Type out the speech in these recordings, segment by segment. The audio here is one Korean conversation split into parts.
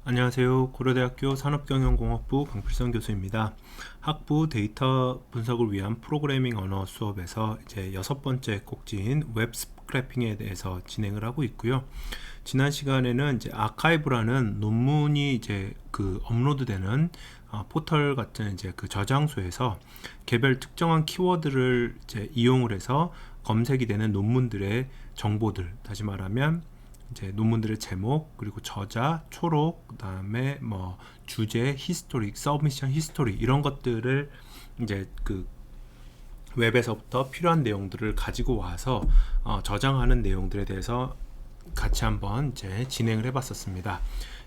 안녕하세요. 고려대학교 산업경영공학부 강필성 교수입니다. 학부 데이터 분석을 위한 프로그래밍 언어 수업에서 이제 6번째 꼭지인 웹 스크래핑에 대해서 진행을 하고 있고요. 지난 시간에는 이제 아카이브라는 논문이 이제 업로드되는 포털 같은 이제 저장소에서 개별 특정한 키워드를 이제 이용을 해서 검색이 되는 논문들의 정보들, 다시 말하면 이제 논문들의 제목, 그리고 저자, 초록, 그다음에 뭐 주제, 히스토리, 서브미션 히스토리 이런 것들을 이제 웹에서부터 필요한 내용들을 가지고 와서 저장하는 내용들에 대해서 같이 한번 이제 진행을 해봤었습니다.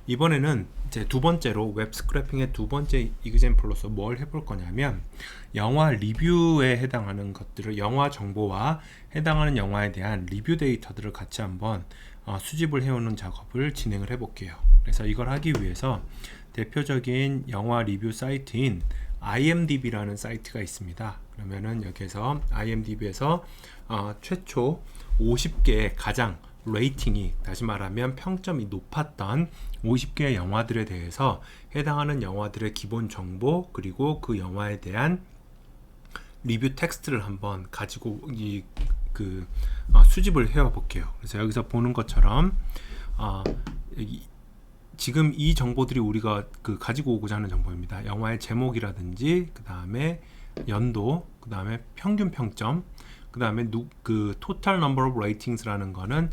이번에는 이제 두 번째로 웹 스크래핑의 두 번째 이그젬플로서 뭘 해볼 거냐면 영화 리뷰에 해당하는 것들을, 영화 정보와 해당하는 영화에 대한 리뷰 데이터들을 같이 한번 수집을 해오는 작업을 진행을 해볼게요. 그래서 이걸 하기 위해서 대표적인 영화 리뷰 사이트인 IMDb라는 사이트가 있습니다. 그러면은 여기에서 IMDb에서 최초 50개의 가장 레이팅이, 다시 말하면 평점이 높았던 50개의 영화들에 대해서 해당하는 영화들의 기본 정보, 그리고 그 영화에 대한 리뷰 텍스트를 한번 가지고 수집을 해와 볼게요. 그래서 여기서 보는 것처럼 지금 이 정보들이 우리가 가지고 오고자 하는 정보입니다. 영화의 제목이라든지, 그 다음에 연도, 그 다음에 평균 평점, 그 다음에 total number of ratings라는 거는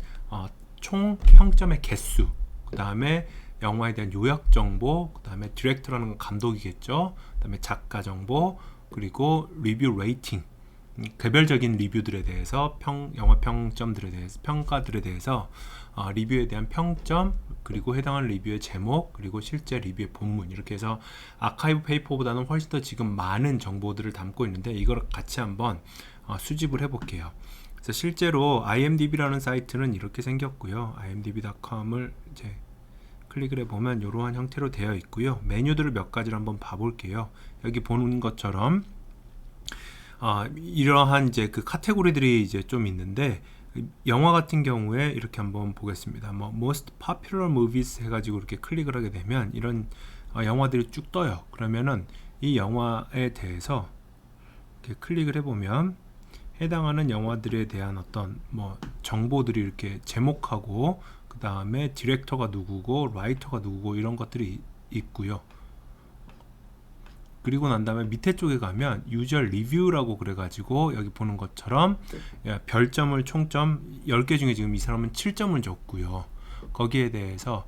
총 평점의 개수, 그 다음에 영화에 대한 요약 정보, 그 다음에 디렉터라는 건 감독이겠죠. 그 다음에 작가 정보, 그리고 리뷰 레이팅, 개별적인 리뷰들에 대해서 영화 평점들에 대해서, 평가들에 대해서 리뷰에 대한 평점, 그리고 해당하는 리뷰의 제목, 그리고 실제 리뷰의 본문, 이렇게 해서 아카이브 페이퍼보다는 훨씬 더 지금 많은 정보들을 담고 있는데, 이걸 같이 한번 수집을 해볼게요. 그래서 실제로 IMDb라는 사이트는 이렇게 생겼고요. imdb.com을 이제 클릭을 해보면 이러한 형태로 되어 있고요. 메뉴들을 몇 가지를 한번 봐볼게요. 여기 보는 것처럼 이러한 이제 카테고리들이 이제 좀 있는데, 영화 같은 경우에 이렇게 한번 보겠습니다. 뭐 most popular movies 해가지고 이렇게 클릭을 하게 되면 이런 영화들이 쭉 떠요. 그러면은 이 영화에 대해서 이렇게 클릭을 해보면 해당하는 영화들에 대한 어떤 뭐 정보들이 이렇게 제목하고, 그 다음에 디렉터가 누구고, 라이터가 누구고, 이런 것들이 있고요. 그리고 난 다음에 밑에 쪽에 가면 유저 리뷰라고 그래가지고 여기 보는 것처럼 별점을 총점 10개 중에 지금 이 사람은 7점을 줬고요. 거기에 대해서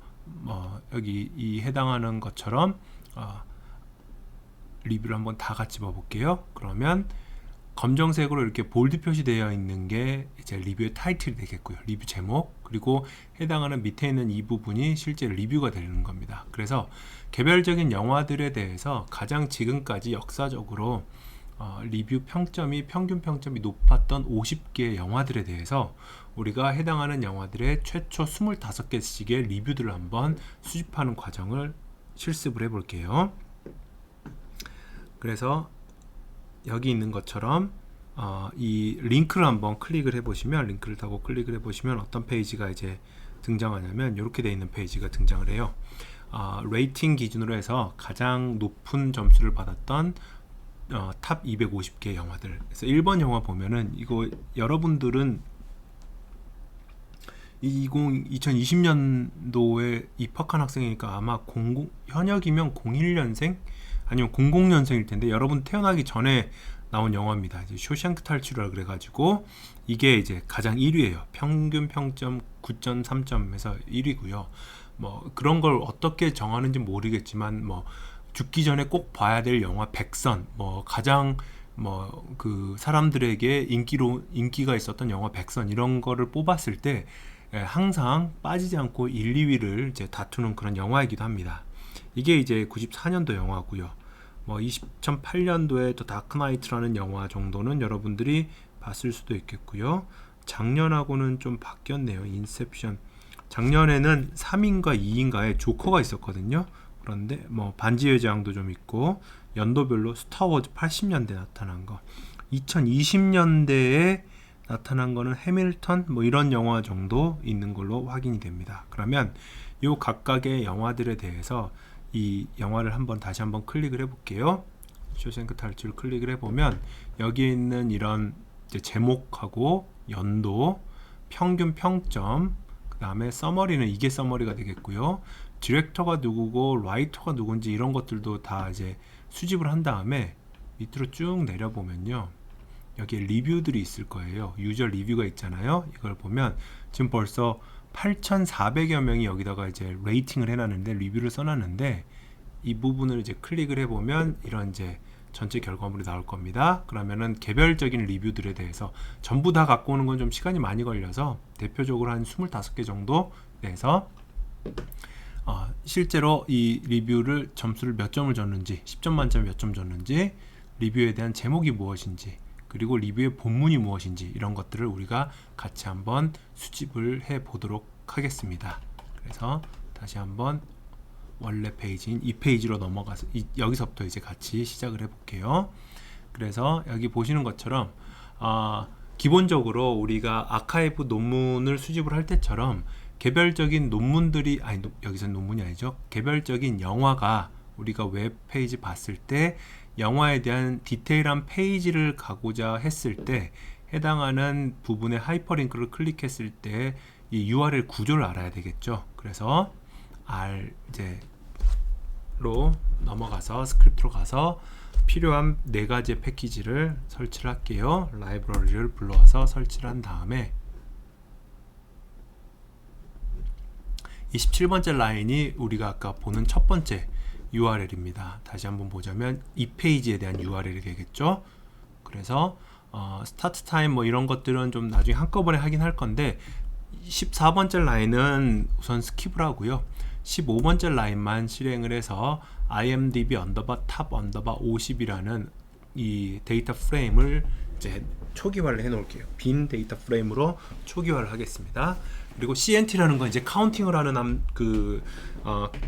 여기 이 해당하는 것처럼 리뷰를 한번 다 같이 봐볼게요. 그러면 검정색으로 이렇게 볼드 표시되어 있는 게 이제 리뷰의 타이틀이 되겠고요. 리뷰 제목, 그리고 해당하는 밑에 있는 이 부분이 실제 리뷰가 되는 겁니다. 그래서 개별적인 영화들에 대해서 가장 지금까지 역사적으로 리뷰 평점이, 평균 평점이 높았던 50개의 영화들에 대해서 우리가 해당하는 영화들의 최초 25개씩의 리뷰들을 한번 수집하는 과정을 실습을 해볼게요. 그래서 여기 있는 것처럼 이 링크를 한번 클릭을 해보시면, 링크를 타고 클릭을 해보시면 어떤 페이지가 이제 등장하냐면 이렇게 되어 있는 페이지가 등장을 해요. 레이팅 기준으로 해서 가장 높은 점수를 받았던 탑 250개 영화들. 그래서 1번 영화 보면은, 이거 여러분들은 2020년도에 입학한 학생이니까 아마 현역이면 01년생 아니면 00년생일 텐데, 여러분 태어나기 전에 나온 영화입니다. 이제 쇼샹크 탈출이라 그래가지고 이게 이제 가장 1위예요. 평균 평점 9.3점에서 1위고요. 뭐 그런 걸 어떻게 정하는지 모르겠지만, 뭐 죽기 전에 꼭 봐야 될 영화 100선, 뭐 가장 사람들에게 인기가 있었던 영화 100선, 이런 거를 뽑았을 때 항상 빠지지 않고 1, 2위를 이제 다투는 그런 영화이기도 합니다. 이게 이제 94년도 영화고요. 뭐 2008년도에 또 다크나이트라는 영화 정도는 여러분들이 봤을 수도 있겠고요. 작년하고는 좀 바뀌었네요. 인셉션. 작년에는 3인가 2인가에 조커가 있었거든요. 그런데 뭐 반지의 제왕도 좀 있고, 연도별로 스타워즈 80년대 나타난 거, 2020년대에 나타난 거는 해밀턴, 뭐 이런 영화 정도 있는 걸로 확인이 됩니다. 그러면 요 각각의 영화들에 대해서 이 영화를 다시 한번 클릭을 해볼게요. 쇼생크 탈출 클릭을 해보면 여기에 있는 이런 이제 제목하고 연도, 평균 평점, 그 다음에 서머리는 이게 서머리가 되겠고요. 디렉터가 누구고 라이터가 누군지 이런 것들도 다 이제 수집을 한 다음에 밑으로 쭉 내려보면요, 여기에 리뷰들이 있을 거예요. 유저 리뷰가 있잖아요. 이걸 보면 지금 벌써 8,400여 명이 여기다가 이제 레이팅을 해놨는데, 리뷰를 써놨는데, 이 부분을 이제 클릭을 해보면 이런 이제 전체 결과물이 나올 겁니다. 그러면은 개별적인 리뷰들에 대해서 전부 다 갖고 오는 건 좀 시간이 많이 걸려서 대표적으로 한 25개 정도 내서 실제로 이 리뷰를 점수를 몇 점을 줬는지, 10점 만점에 몇 점 줬는지, 리뷰에 대한 제목이 무엇인지, 그리고 리뷰의 본문이 무엇인지, 이런 것들을 우리가 같이 한번 수집을 해 보도록 하겠습니다. 그래서 다시 한번 원래 페이지인 이 페이지로 넘어가서 여기서부터 이제 같이 시작을 해 볼게요. 그래서 여기 보시는 것처럼 기본적으로 우리가 아카이브 논문을 수집을 할 때처럼 개별적인 논문들이, 여기서는 논문이 아니죠, 개별적인 영화가 우리가 웹페이지 봤을 때 영화에 대한 디테일한 페이지를 가고자 했을 때 해당하는 부분의 하이퍼링크를 클릭했을 때 이 URL 구조를 알아야 되겠죠. 그래서 로 넘어가서 스크립트로 가서 필요한 4가지의 패키지를 설치를 할게요. 라이브러리를 불러와서 설치를 한 다음에 27번째 라인이 우리가 아까 보는 첫 번째 URL입니다. 다시 한번 보자면 이 페이지에 대한 URL이 되겠죠. 그래서 스타트 타임 뭐 이런 것들은 좀 나중에 한꺼번에 하긴 할 건데, 14번째 라인은 우선 스킵을 하고요. 15번째 라인만 실행을 해서 imdb _tab 50이라는 이 데이터 프레임을 이제 초기화를 해 놓을게요. 빈 데이터 프레임으로 초기화를 하겠습니다. 그리고 CNT라는 건 이제 카운팅을 하는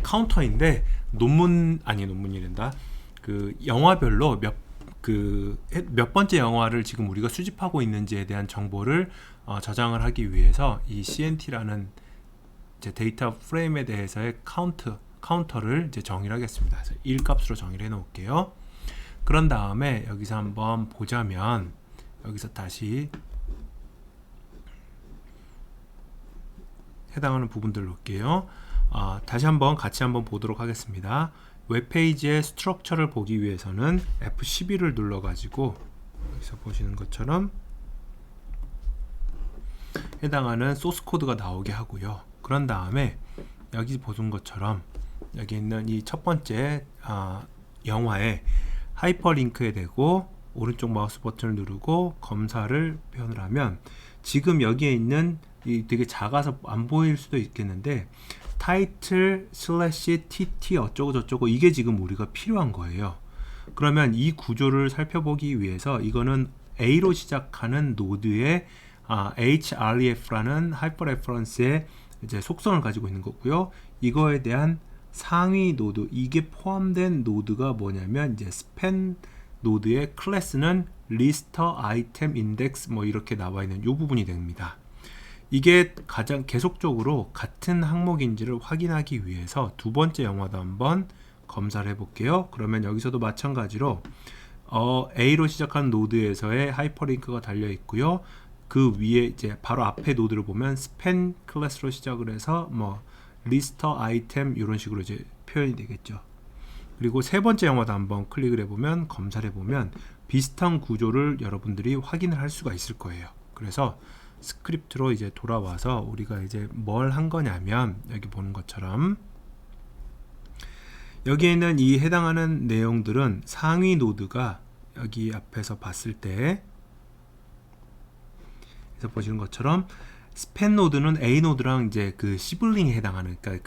카운터인데, 논문이란다. 그 영화별로 몇 번째 영화를 지금 우리가 수집하고 있는지에 대한 정보를 저장을 하기 위해서 이 CNT라는 이제 데이터 프레임에 대해서의 카운터를 이제 정의를 하겠습니다. 그래서 1값으로 정의를 해 놓을게요. 그런 다음에 여기서 한번 보자면, 여기서 다시 해당하는 부분들을 놓을게요. 다시 한번 같이 한번 보도록 하겠습니다. 웹페이지의 스트럭처를 보기 위해서는 F12를 눌러 가지고 여기서 보시는 것처럼 해당하는 소스 코드가 나오게 하고요. 그런 다음에 여기 보신 것처럼 여기 있는 이 첫 번째 영화에 하이퍼링크에 대고 오른쪽 마우스 버튼을 누르고 검사를 표현을 하면, 지금 여기에 있는 이 되게 작아서 안 보일 수도 있겠는데 타이틀 /tt 어쩌고 저쩌고, 이게 지금 우리가 필요한 거예요. 그러면 이 구조를 살펴보기 위해서 이거는 A로 시작하는 노드의 href라는 하이퍼 레퍼런스의 이제 속성을 가지고 있는 거고요. 이거에 대한 상위 노드, 이게 포함된 노드가 뭐냐면 이제 스팬 노드의 클래스는 리스터 아이템 인덱스 뭐 이렇게 나와 있는 이 부분이 됩니다. 이게 가장 계속적으로 같은 항목인지를 확인하기 위해서 두 번째 영화도 한번 검사를 해볼게요. 그러면 여기서도 마찬가지로 A로 시작하는 노드에서의 하이퍼링크가 달려 있고요. 그 위에 이제 바로 앞에 노드를 보면 스팬 클래스로 시작을 해서 뭐 리스터 아이템 이런 식으로 이제 표현이 되겠죠. 그리고 세 번째 영화도 한번 클릭을 해보면, 검사를 해보면 비슷한 구조를 여러분들이 확인을 할 수가 있을 거예요. 그래서 스크립트로 이제 돌아와서 우리가 이제 뭘 한 거냐면, 여기 보는 것처럼 여기에 있는 이 해당하는 내용들은 상위 노드가 여기 앞에서 봤을 때, 그래서 보시는 것처럼 스팬 노드는 A 노드랑 이제 그 시블링에 해당하는, 그러니까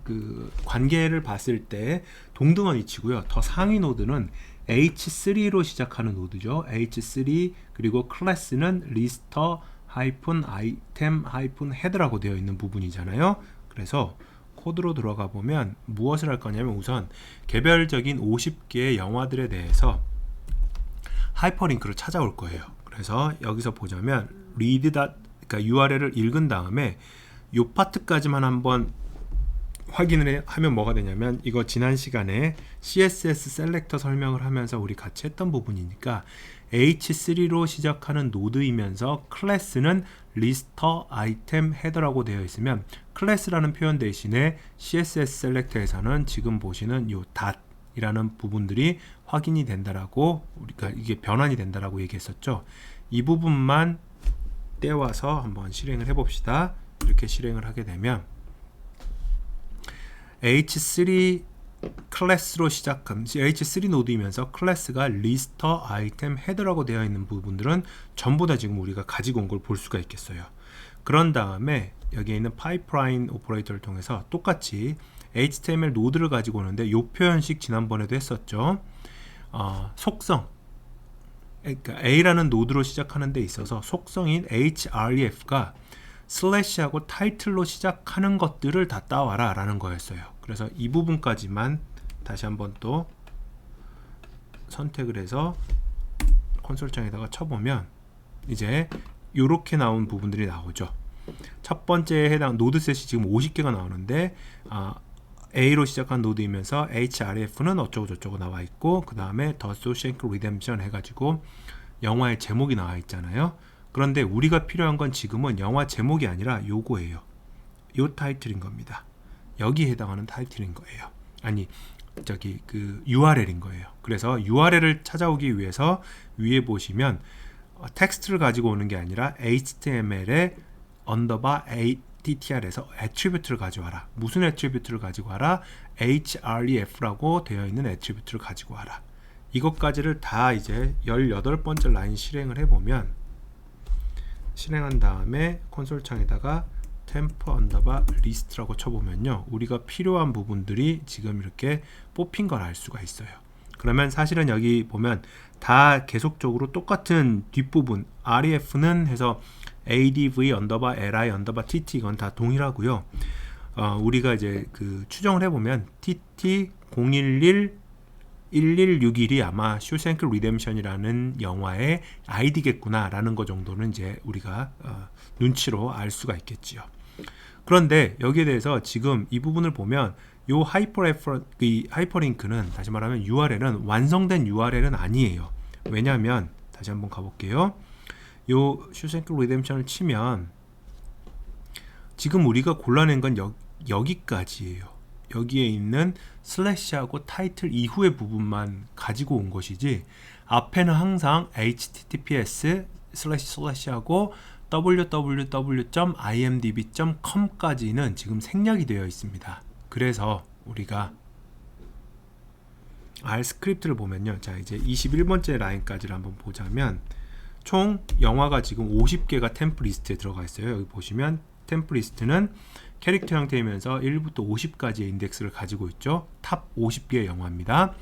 그 관계를 봤을 때 동등한 위치고요. 더 상위 노드는 H3로 시작하는 노드죠. H3, 그리고 클래스는 리스터 아이템 헤드라고 되어 있는 부분이잖아요. 그래서 코드로 들어가 보면 무엇을 할 거냐면, 우선 개별적인 50개의 영화들에 대해서 하이퍼링크를 찾아올 거예요. 그래서 여기서 보자면 read, 그러니까 URL을 읽은 다음에 이 파트까지만 한번 확인을 하면 뭐가 되냐면, 이거 지난 시간에 CSS 셀렉터 설명을 하면서 우리 같이 했던 부분이니까 H3로 시작하는 노드이면서 클래스는 리스터 아이템 헤더라고 되어 있으면, 클래스라는 표현 대신에 CSS 셀렉터에서는 지금 보시는 요 닷이라는 부분들이 확인이 된다라고, 우리가 이게 변환이 된다라고 얘기했었죠. 이 부분만 떼와서 한번 실행을 해봅시다. 이렇게 실행을 하게 되면 H3 클래스로 시작한 H3 노드이면서 클래스가 리스터 아이템 헤더라고 되어 있는 부분들은 전부 다 지금 우리가 가지고 온 걸 볼 수가 있겠어요. 그런 다음에 여기에 있는 파이프라인 오퍼레이터를 통해서 똑같이 HTML 노드를 가지고 오는데, 이 표현식 지난번에도 했었죠. 속성, 그러니까 A라는 노드로 시작하는 데 있어서 속성인 href가 슬래시하고 타이틀로 시작하는 것들을 다 따와라 라는 거였어요. 그래서 이 부분까지만 다시 한번 또 선택을 해서 콘솔창에다가 쳐보면 이제 이렇게 나온 부분들이 나오죠. 첫 번째 해당 노드셋이 지금 50개가 나오는데, A로 시작한 노드이면서 href는 어쩌고 저쩌고 나와 있고, 그 다음에 The Shawshank Redemption 해가지고 영화의 제목이 나와 있잖아요. 그런데 우리가 필요한 건 지금은 영화 제목이 아니라 요거예요. 요 타이틀인 겁니다. 여기에 해당하는 타이틀인 거예요. 아니, 저기 그 URL인 거예요. 그래서 URL을 찾아오기 위해서 위에 보시면 텍스트를 가지고 오는 게 아니라 HTML에 언더바 ATTR에서 애트리뷰트를 가져와라. 무슨 애트리뷰트를 가지고 와라? href라고 되어 있는 애트리뷰트를 가지고 와라. 이것까지를 다 이제 18번째 라인 실행을 해보면, 실행한 다음에 콘솔 창에다가 temp 언더바 리스트라고 쳐보면요, 우리가 필요한 부분들이 지금 이렇게 뽑힌 걸 알 수가 있어요. 그러면 사실은 여기 보면 다 계속적으로 똑같은 뒷부분 ref는 해서 adv 언더바 li 언더바 tt, 이건 다 동일하고요. 우리가 이제 그 추정을 해보면 tt 011-116일이 아마 쇼생크 리뎀션이라는 영화의 아이디겠구나 라는 거 정도는 이제 우리가 눈치로 알 수가 있겠지요. 그런데 여기에 대해서 지금 이 부분을 보면 요 하이퍼링크는, 다시 말하면 URL은 완성된 URL은 아니에요. 왜냐하면 다시 한번 가볼게요. 요 쇼생크 리뎀션을 치면 지금 우리가 골라낸 건 여기까지예요. 여기에 있는 슬래시하고 타이틀 이후의 부분만 가지고 온 것이지, 앞에는 항상 https 슬래시하고 www.imdb.com까지는 지금 생략이 되어 있습니다. 그래서 우리가 R 스크립트를 보면요, 자 이제 21번째 라인까지를 한번 보자면 총 영화가 지금 50개가 템플 리스트에 들어가 있어요. 여기 보시면 템플 리스트는 캐릭터 형태이면서 1부터 50까지의 인덱스를 가지고 있죠. 탑 50개의 영화입니다.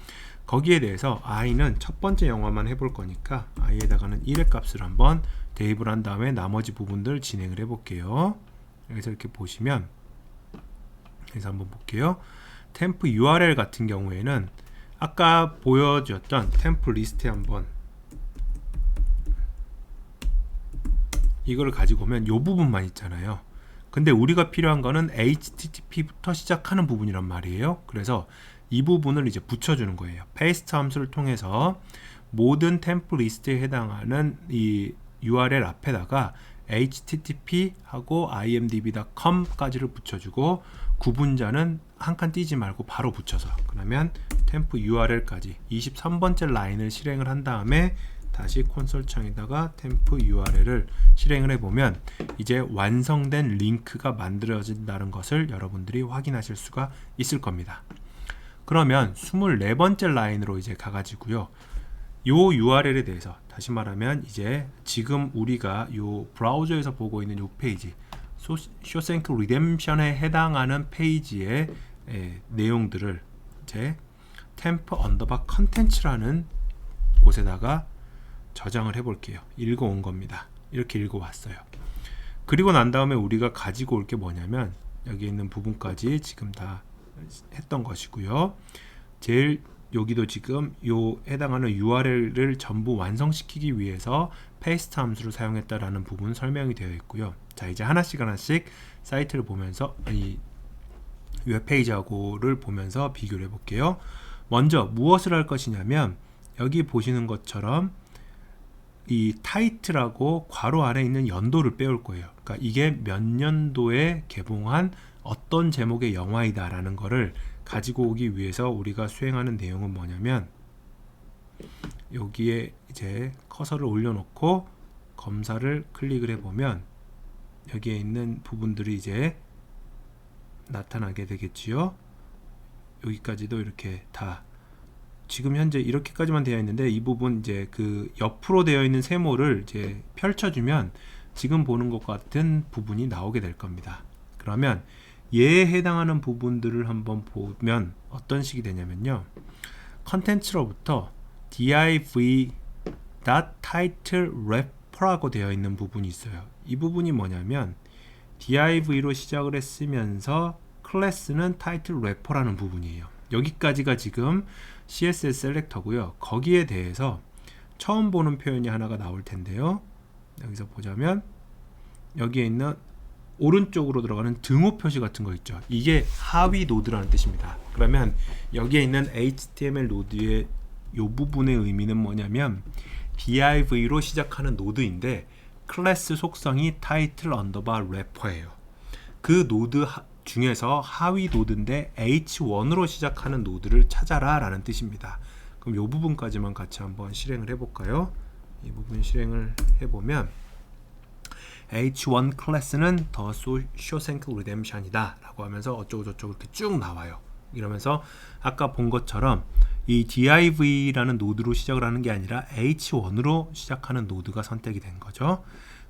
거기에 대해서 i는 첫 번째 영화만 해볼 거니까 i에다가는 1의 값을 한번 대입을 한 다음에 나머지 부분들 진행을 해볼게요. 여기서 이렇게 보시면, 그래서 한번 볼게요. 템프 URL 같은 경우에는 아까 보여줬던 템플 리스트에 한번 이거를 가지고 오면 이 부분만 있잖아요. 근데 우리가 필요한 거는 HTTP부터 시작하는 부분이란 말이에요. 그래서 이 부분을 이제 붙여주는 거예요. paste 함수를 통해서 모든 템플 리스트에 해당하는 이 URL 앞에다가 http 하고 imdb.com까지를 붙여주고, 구분자는 한 칸 띄지 말고 바로 붙여서, 그러면 템프 URL까지 23번째 라인을 실행을 한 다음에 다시 콘솔 창에다가 템프 URL을 실행을 해보면 이제 완성된 링크가 만들어진다는 것을 여러분들이 확인하실 수가 있을 겁니다. 그러면 24번째 라인으로 이제 가가지고요, 요 URL에 대해서 다시 말하면 이제 지금 우리가 요 브라우저에서 보고 있는 요 페이지, 쇼생크 리뎀션에 해당하는 페이지의 내용들을 이제 템프 언더바 컨텐츠라는 곳에다가 저장을 해 볼게요. 읽어온 겁니다. 이렇게 읽어왔어요. 그리고 난 다음에 우리가 가지고 올 게 뭐냐면 여기 있는 부분까지 지금 다 했던 것이고요. 제일 여기도 지금 요 해당하는 URL을 전부 완성시키기 위해서 paste 함수를 사용했다라는 부분 설명이 되어 있고요. 자, 이제 하나씩 사이트를 보면서 이 웹페이지하고를 보면서 비교를 해볼게요. 먼저 무엇을 할 것이냐면 여기 보시는 것처럼 이 타이틀하고 괄호 안에 있는 연도를 빼올 거예요. 그러니까 이게 몇 년도에 개봉한 어떤 제목의 영화이다 라는 거를 가지고 오기 위해서 우리가 수행하는 내용은 뭐냐면 여기에 이제 커서를 올려놓고 검사를 클릭을 해보면 여기에 있는 부분들이 이제 나타나게 되겠지요. 여기까지도 이렇게 다 지금 현재 이렇게까지만 되어 있는데 이 부분 이제 그 옆으로 되어 있는 세모를 이제 펼쳐주면 지금 보는 것 같은 부분이 나오게 될 겁니다. 그러면 얘에 해당하는 부분들을 한번 보면 어떤 식이 되냐면요. 컨텐츠로부터 div.titleWrapper라고 되어 있는 부분이 있어요. 이 부분이 뭐냐면 div로 시작을 했으면서 클래스는 타이틀 래퍼라는 부분이에요. 여기까지가 지금 CSS 셀렉터고요. 거기에 대해서 처음 보는 표현이 하나가 나올 텐데요. 여기서 보자면 여기에 있는 오른쪽으로 들어가는 등호 표시 같은 거 있죠. 이게 하위 노드라는 뜻입니다. 그러면 여기에 있는 HTML 노드의 이 부분의 의미는 뭐냐면 div로 시작하는 노드인데 클래스 속성이 타이틀 언더바 래퍼예요. 그 노드 중에서 하위 노드인데 H1으로 시작하는 노드를 찾아라 라는 뜻입니다. 그럼 이 부분까지만 같이 한번 실행을 해볼까요? 이 부분 실행을 해보면 H1 클래스는 더 쇼생크 리뎀션이다 라고 하면서 어쩌고저쩌고 이렇게 쭉 나와요. 이러면서 아까 본 것처럼 이 div라는 노드로 시작을 하는 게 아니라 H1으로 시작하는 노드가 선택이 된 거죠.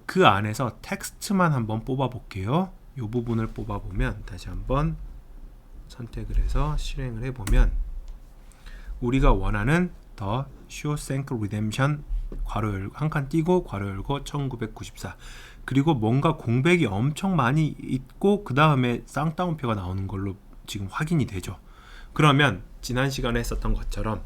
그 안에서 텍스트만 한번 뽑아 볼게요. 이 부분을 뽑아 보면 다시 한번 선택을 해서 실행을 해보면 우리가 원하는 더 쇼생크 리뎀션 괄호 열고 한 칸 띄고 괄호 열고 1994 그리고 뭔가 공백이 엄청 많이 있고 그 다음에 쌍따옴표가 나오는 걸로 지금 확인이 되죠. 그러면 지난 시간에 했었던 것처럼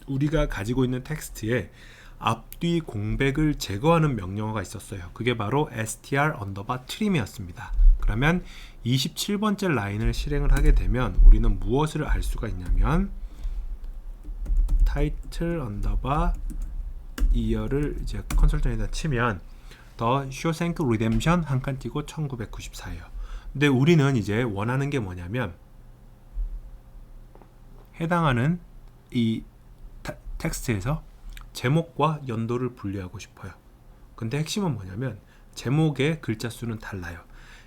우리가 가지고 있는 텍스트에 앞뒤 공백을 제거하는 명령어가 있었어요. 그게 바로 str_trim이었습니다. 그러면 27번째 라인을 실행을 하게 되면 우리는 무엇을 알 수가 있냐면 title_year를 이제 컨솔턴에다 치면 더 쇼생크 리뎀션 한 칸 띄고 1994예요. 근데 우리는 이제 원하는 게 뭐냐면 해당하는 이 텍스트에서 제목과 연도를 분리하고 싶어요. 근데 핵심은 뭐냐면 제목의 글자 수는 달라요.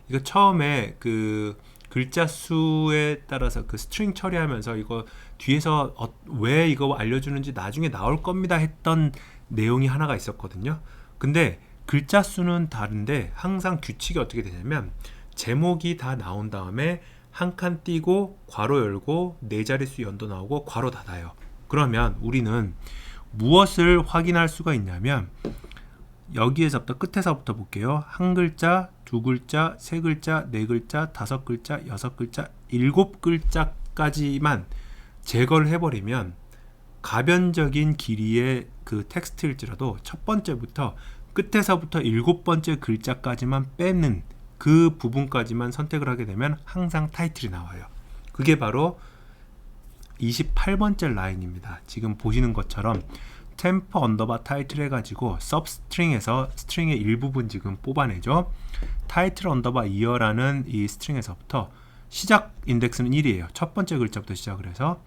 이거 처음에 그 글자 수에 따라서 그 스트링 처리하면서 이거 뒤에서 왜 이거 알려주는지 나중에 나올 겁니다 했던 내용이 하나가 있었거든요. 근데 글자 수는 다른데 항상 규칙이 어떻게 되냐면 제목이 다 나온 다음에 한 칸 띄고 괄호 열고 네 자릿수 연도 나오고 괄호 닫아요. 그러면 우리는 무엇을 확인할 수가 있냐면 여기에서부터 끝에서부터 볼게요. 한 글자, 두 글자, 세 글자, 네 글자, 다섯 글자, 여섯 글자, 일곱 글자까지만 제거를 해버리면 가변적인 길이의 그 텍스트일지라도 첫 번째부터 끝에서부터 일곱 번째 글자까지만 빼는 그 부분까지만 선택을 하게 되면 항상 타이틀이 나와요. 그게 바로 28번째 라인입니다. 지금 보시는 것처럼 템퍼 언더바 타이틀 해가지고 서브스트링에서 스트링의 일부분 지금 뽑아내죠. 타이틀 언더바 이어라는 이 스트링에서부터 시작 인덱스는 1이에요. 첫 번째 글자부터 시작을 해서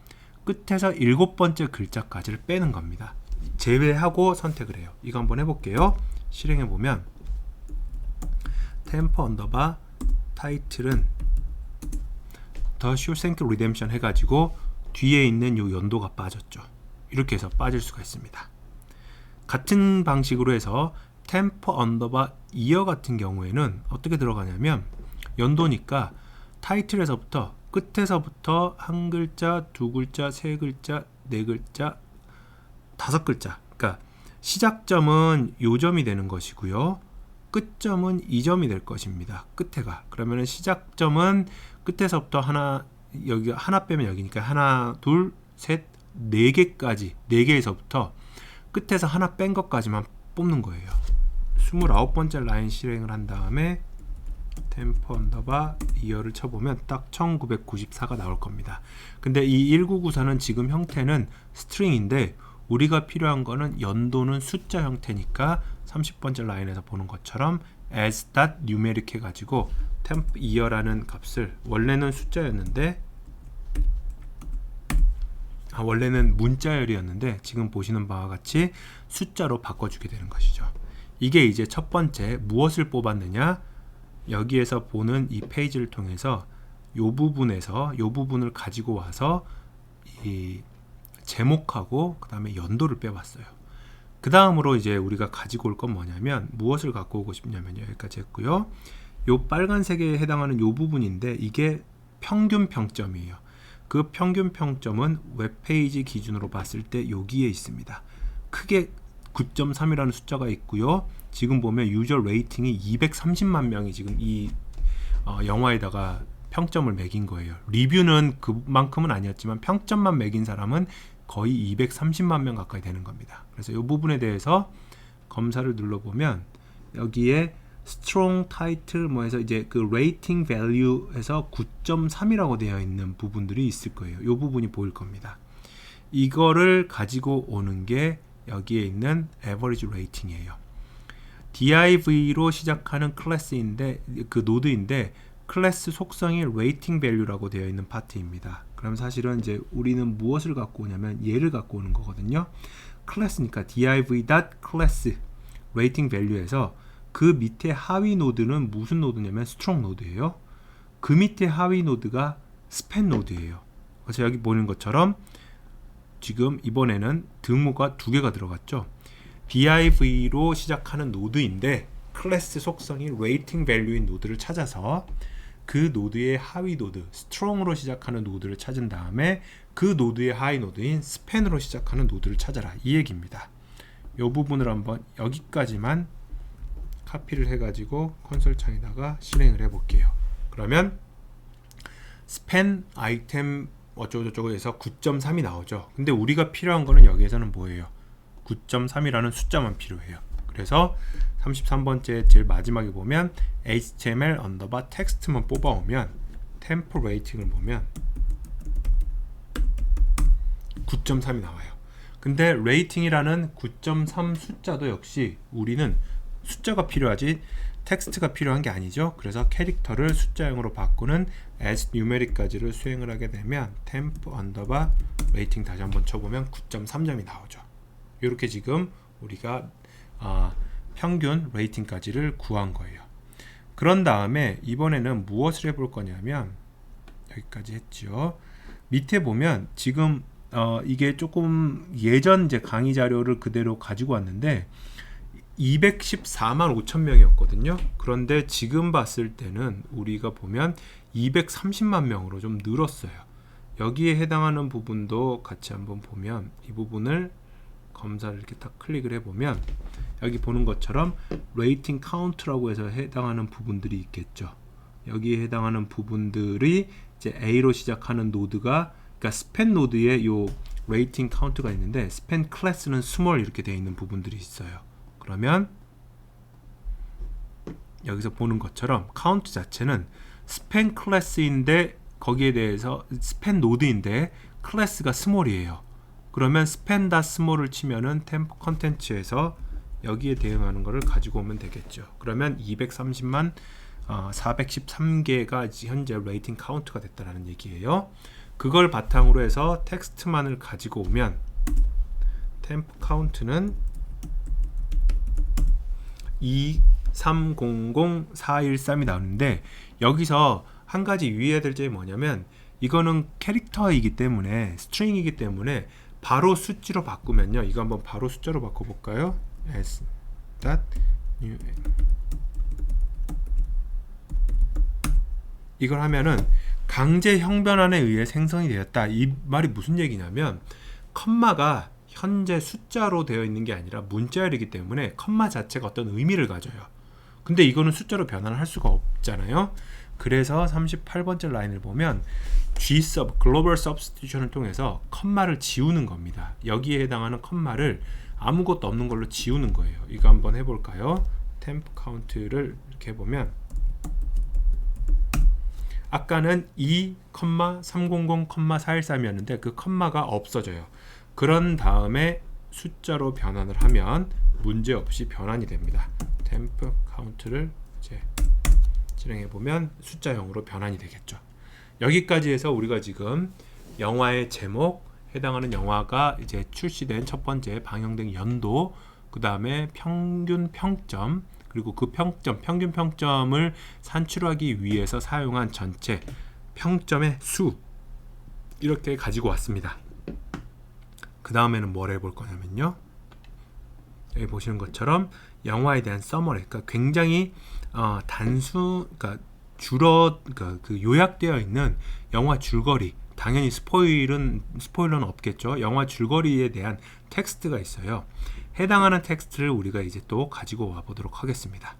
끝에서 일곱 번째 글자까지를 빼는 겁니다. 제외하고 선택을 해요. 이거 한번 해볼게요. 실행해보면 템퍼 언더바 타이틀은 더 쇼생크 리뎀션 해가지고 뒤에 있는 요 연도가 빠졌죠. 이렇게 해서 빠질 수가 있습니다. 같은 방식으로 해서 템퍼 언더바 이어 같은 경우에는 어떻게 들어가냐면 연도니까 타이틀에서부터 끝에서부터 한 글자, 두 글자, 세 글자, 네 글자, 다섯 글자. 그러니까 시작점은 요점이 되는 것이고요. 끝점은 이점이 될 것입니다. 끝에가. 그러면 시작점은 끝에서부터 하나, 여기 하나 빼면 여기니까 하나, 둘, 셋, 네 개까지, 네 개에서부터 끝에서 하나 뺀 것까지만 뽑는 거예요. 29번째 라인 실행을 한 다음에 템포 언더바 이어를 쳐보면 딱 1994가 나올 겁니다. 근데 이 1994는 지금 형태는 스트링인데 우리가 필요한 거는 연도는 숫자 형태니까 30번째 라인에서 보는 것처럼 as.numeric 해가지고 temp year라는 값을 원래는 숫자였는데 원래는 문자열이었는데 지금 보시는 바와 같이 숫자로 바꿔주게 되는 것이죠. 이게 이제 첫 번째 무엇을 뽑았느냐, 여기에서 보는 이 페이지를 통해서 요 부분을 가지고 와서 이 제목하고 그 다음에 연도를 빼왔어요. 그 다음으로 이제 우리가 가지고 올 건 뭐냐면, 무엇을 갖고 오고 싶냐면 여기까지 했고요. 요 빨간색에 해당하는 요 부분인데 이게 평균 평점이에요. 그 평균 평점은 웹페이지 기준으로 봤을 때 여기에 있습니다. 크게 9.3이라는 숫자가 있고요. 지금 보면 유저 레이팅이 230만 명이 지금 이 영화에다가 평점을 매긴 거예요. 리뷰는 그만큼은 아니었지만 평점만 매긴 사람은 거의 230만 명 가까이 되는 겁니다. 그래서 이 부분에 대해서 검사를 눌러보면 여기에 strong title 뭐 해서 이제 그 rating value에서 9.3이라고 되어 있는 부분들이 있을 거예요. 이 부분이 보일 겁니다. 이거를 가지고 오는 게 여기에 있는 average rating이에요. div로 시작하는 클래스인데 그 노드인데 클래스 속성이 rating value라고 되어 있는 파트입니다. 그럼 사실은 이제 우리는 무엇을 갖고 오냐면 얘를 갖고 오는 거거든요. 클래스니까 div.class rating value에서 그 밑에 하위 노드는 무슨 노드냐면 strong 노드예요. 그 밑에 하위 노드가 span 노드예요. 그래서 여기 보는 것처럼 지금 이번에는 등호가 두 개가 들어갔죠. div로 시작하는 노드인데 클래스 속성이 rating value인 노드를 찾아서 그 노드의 하위 노드 strong으로 시작하는 노드를 찾은 다음에 그 노드의 하위 노드인 span으로 시작하는 노드를 찾아라, 이 얘기입니다. 이 부분을 한번 여기까지만 카피를 해가지고 콘솔 창에다가 실행을 해볼게요. 그러면 span 아이템 어쩌고저쩌고 해서 9.3이 나오죠. 근데 우리가 필요한 거는 여기에서는 뭐예요? 9.3이라는 숫자만 필요해요. 그래서 33번째 제일 마지막에 보면 HTML 언더바 텍스트만 뽑아오면 템포 레이팅을 보면 9.3이 나와요. 근데 레이팅이라는 9.3 숫자도 역시 우리는 숫자가 필요하지 텍스트가 필요한 게 아니죠. 그래서 캐릭터를 숫자형으로 바꾸는 as numeric까지를 수행을 하게 되면 temp 언더바 레이팅 다시 한번 쳐보면 9.3점이 나오죠. 이렇게 지금 우리가 평균 레이팅까지를 구한 거예요. 그런 다음에 이번에는 무엇을 해볼 거냐면 여기까지 했죠. 밑에 보면 지금 이게 조금 예전 제 강의 자료를 그대로 가지고 왔는데 214만 5천 명이었거든요. 그런데 지금 봤을 때는 우리가 보면 230만 명으로 좀 늘었어요. 여기에 해당하는 부분도 같이 한번 보면 이 부분을 검사를 이렇게 딱 클릭을 해보면 여기 보는 것처럼 레이팅 카운트라고 해서 해당하는 부분들이 있겠죠. 여기에 해당하는 부분들이 이제 A로 시작하는 노드가 그러니까 스팬 노드에 요 레이팅 카운트가 있는데 스팬 클래스는 small 이렇게 되어 있는 부분들이 있어요. 그러면 여기서 보는 것처럼 카운트 자체는 스팬 클래스인데 거기에 대해서 스팬 노드인데 클래스가 small이에요. 그러면 스팬 다 small을 치면은 템포 컨텐츠에서 여기에 대응하는 것을 가지고 오면 되겠죠. 그러면 230만 413개가 현재 레이팅 카운트가 됐다는 얘기예요. 그걸 바탕으로 해서 텍스트만을 가지고 오면 템포 카운트는 2300413이 나오는데 여기서 한 가지 유의해야 될 점이 뭐냐면 이거는 캐릭터이기 때문에 스트링이기 때문에 바로 숫자로 바꾸면요. 이거 한번 바로 숫자로 바꿔볼까요? s.new 이걸 하면은 강제 형변환에 의해 생성이 되었다. 이 말이 무슨 얘기냐면 컴마가 현재 숫자로 되어 있는 게 아니라 문자열이기 때문에 컴마 자체가 어떤 의미를 가져요. 근데 이거는 숫자로 변환을 할 수가 없잖아요. 그래서 38번째 라인을 보면 G-sub, 글로벌 substitution을 통해서 컴마를 지우는 겁니다. 여기에 해당하는 컴마를 아무것도 없는 걸로 지우는 거예요. 이거 한번 해볼까요? temp count를 이렇게 해보면 아까는 2,300,413이었는데 그 컴마가 없어져요. 그런 다음에 숫자로 변환을 하면 문제없이 변환이 됩니다. 템프 카운트를 이제 실행해 보면 숫자 0으로 변환이 되겠죠. 여기까지 해서 우리가 지금 영화의 제목, 해당하는 영화가 이제 출시된 첫 번째 방영된 연도, 그 다음에 평균 평점, 그리고 그 평균 평점을 산출하기 위해서 사용한 전체 평점의 수, 이렇게 가지고 왔습니다. 그 다음에는 뭘 해볼 거냐면요, 여기 보시는 것처럼 영화에 대한 서머리, 그러니까 굉장히 그러니까 그 요약되어 있는 영화 줄거리, 당연히 스포일러는 없겠죠. 영화 줄거리에 대한 텍스트가 있어요. 해당하는 텍스트를 우리가 이제 또 가지고 와 보도록 하겠습니다.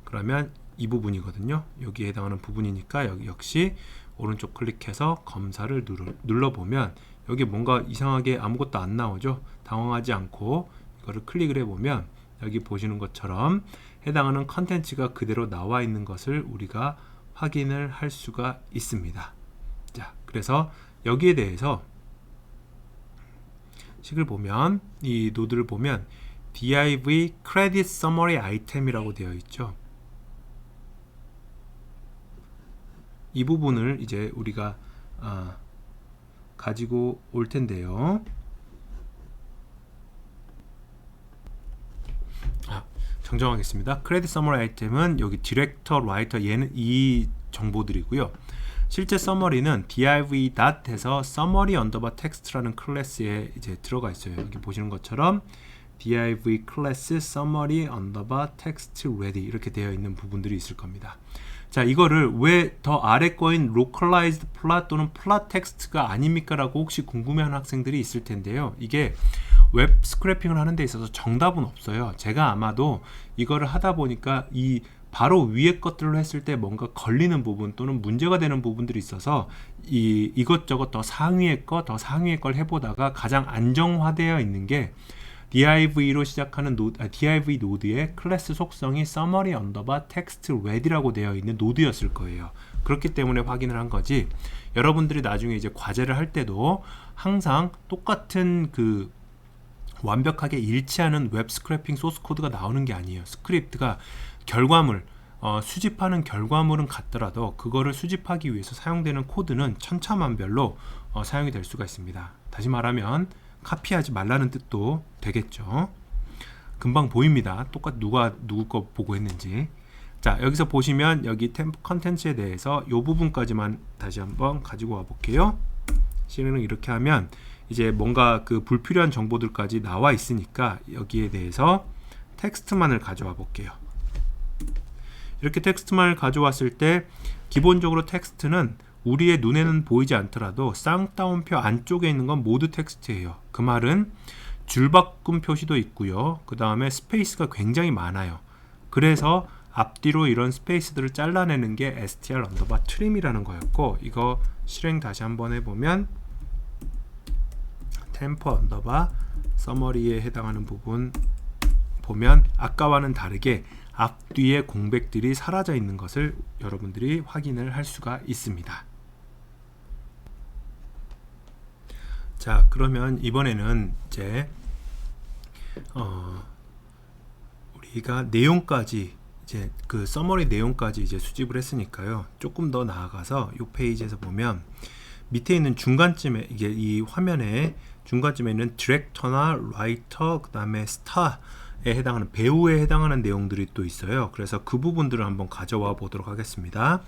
그러면 이 부분이거든요. 여기에 해당하는 부분이니까 여기 역시 오른쪽 클릭해서 검사를 눌러보면 여기 뭔가 이상하게 아무것도 안 나오죠. 당황하지 않고 이거를 클릭을 해보면 여기 보시는 것처럼 해당하는 컨텐츠가 그대로 나와 있는 것을 우리가 확인을 할 수가 있습니다. 자, 그래서 여기에 대해서 식을 보면, 이 노드를 보면 div credit summary item이라고 되어 있죠. 이 부분을 이제 우리가 가지고 올 텐데요. 정정하겠습니다. 크레딧 서머리 아이템은 여기 디렉터, 라이터, 얘는 이 정보들이고요. 실제 서머리는 div.에서 summary underbar text라는 클래스에 이제 들어가 있어요. 여기 보시는 것처럼 div 클래스 summary underbar text ready 이렇게 되어 있는 부분들이 있을 겁니다. 자, 이거를 왜 더 아래 거인 localized plot 또는 plot text가 아닙니까? 라고 혹시 궁금해하는 학생들이 있을 텐데요. 이게 웹 스크래핑을 하는 데 있어서 정답은 없어요. 제가 아마도 이거를 하다 보니까 이 바로 위에 것들로 했을 때 뭔가 걸리는 부분 또는 문제가 되는 부분들이 있어서 이것저것 더 상위의 걸 해보다가 가장 안정화되어 있는 게 div로 시작하는 div 노드의 클래스 속성이 summary underbar text ready라고 되어 있는 노드였을 거예요. 그렇기 때문에 확인을 한 거지, 여러분들이 나중에 이제 과제를 할 때도 항상 똑같은 그 완벽하게 일치하는 웹 스크래핑 소스 코드가 나오는 게 아니에요. 스크립트가 결과물, 수집하는 결과물은 같더라도 그거를 수집하기 위해서 사용되는 코드는 천차만별로 사용이 될 수가 있습니다. 다시 말하면 카피하지 말라는 뜻도 되겠죠. 금방 보입니다. 똑같이 누가 누구 거 보고 했는지. 자, 여기서 보시면 여기 템프 컨텐츠에 대해서 이 부분까지만 다시 한번 가지고 와 볼게요. 실행을 이렇게 하면 이제 뭔가 그 불필요한 정보들까지 나와 있으니까 여기에 대해서 텍스트만을 가져와 볼게요. 이렇게 텍스트만을 가져왔을 때 기본적으로 텍스트는 우리의 눈에는 보이지 않더라도 쌍따옴표 안쪽에 있는 건 모두 텍스트예요. 그 말은 줄바꿈 표시도 있고요. 그 다음에 스페이스가 굉장히 많아요. 그래서 앞뒤로 이런 스페이스들을 잘라내는 게 str underbar trim이라는 거였고, 이거 실행 다시 한번 해보면 템프 언더바 서머리에 해당하는 부분 보면 아까와는 다르게 앞뒤의 공백들이 사라져 있는 것을 여러분들이 확인을 할 수가 있습니다. 자, 그러면 이번에는 이제 우리가 내용까지 이제 그 서머리 내용까지 이제 수집을 했으니까요. 조금 더 나아가서 이 페이지에서 보면 밑에 있는 중간쯤에, 이게 이 화면에 중간쯤에 있는 디렉터나 라이터, 그 다음에 스타에 해당하는 배우에 해당하는 내용들이 또 있어요. 그래서 그 부분들을 한번 가져와 보도록 하겠습니다.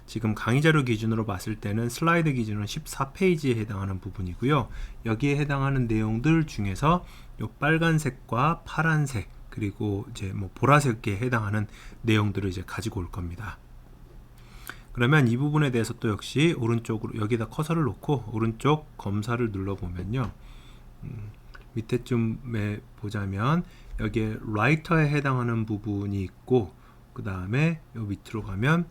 지금 강의자료 기준으로 봤을 때는 슬라이드 기준은 14페이지에 해당하는 부분이고요. 여기에 해당하는 내용들 중에서 이 빨간색과 파란색, 그리고 이제 뭐 보라색에 해당하는 내용들을 이제 가지고 올 겁니다. 그러면 이 부분에 대해서 또 역시 오른쪽으로 여기다 커서를 놓고 오른쪽 검사를 눌러보면요, 밑에쯤에 보자면 여기에 라이터에 해당하는 부분이 있고, 그 다음에 요 밑으로 가면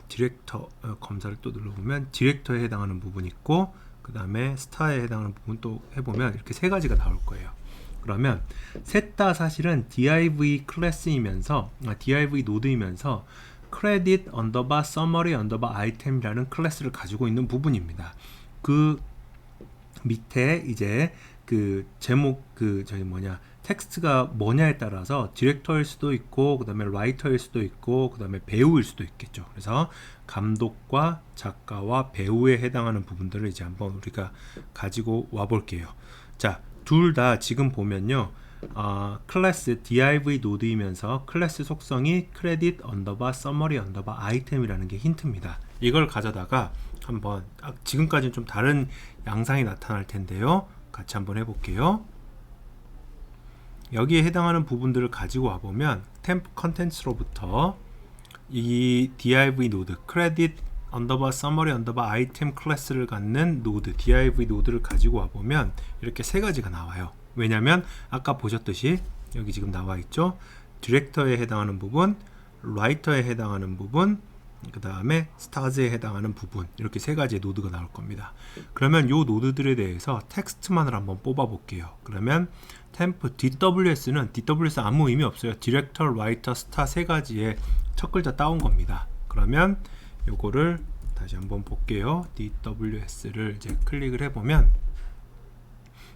디렉터 검사를 또 눌러보면 디렉터에 해당하는 부분이 있고, 그 다음에 스타에 해당하는 부분 또 해보면 이렇게 세 가지가 나올 거예요. 그러면 셋 다 사실은 div 클래스이면서 div 노드이면서 credit underbar summary underbar item이라는 클래스를 가지고 있는 부분입니다. 그 밑에 이제 그 제목 텍스트가 뭐냐에 따라서 디렉터일 수도 있고 그 다음에 라이터일 수도 있고 그 다음에 배우일 수도 있겠죠. 그래서 감독과 작가와 배우에 해당하는 부분들을 이제 한번 우리가 가지고 와 볼게요. 자, 둘 다 지금 보면요, 클래스 div 노드이면서 클래스 속성이 credit underbar summary underbar item이라는 게 힌트입니다. 이걸 가져다가 한번 지금까지는 좀 다른 양상이 나타날 텐데요, 같이 한번 해볼게요. 여기에 해당하는 부분들을 가지고 와보면 temp contents로부터 이 div 노드 credit underbar summary underbar item 클래스를 갖는 노드 div 노드를 가지고 와보면 이렇게 세 가지가 나와요. 왜냐면 아까 보셨듯이 여기 지금 나와 있죠. 디렉터에 해당하는 부분, 라이터에 해당하는 부분, 그 다음에 스타즈에 해당하는 부분, 이렇게 세 가지의 노드가 나올 겁니다. 그러면 이 노드들에 대해서 텍스트만을 한번 뽑아 볼게요. 그러면 temp DWS는 DWS 아무 의미 없어요. 디렉터, 라이터, 스타 세 가지의 첫 글자 따온 겁니다. 그러면 요거를 다시 한번 볼게요. DWS를 이제 클릭을 해보면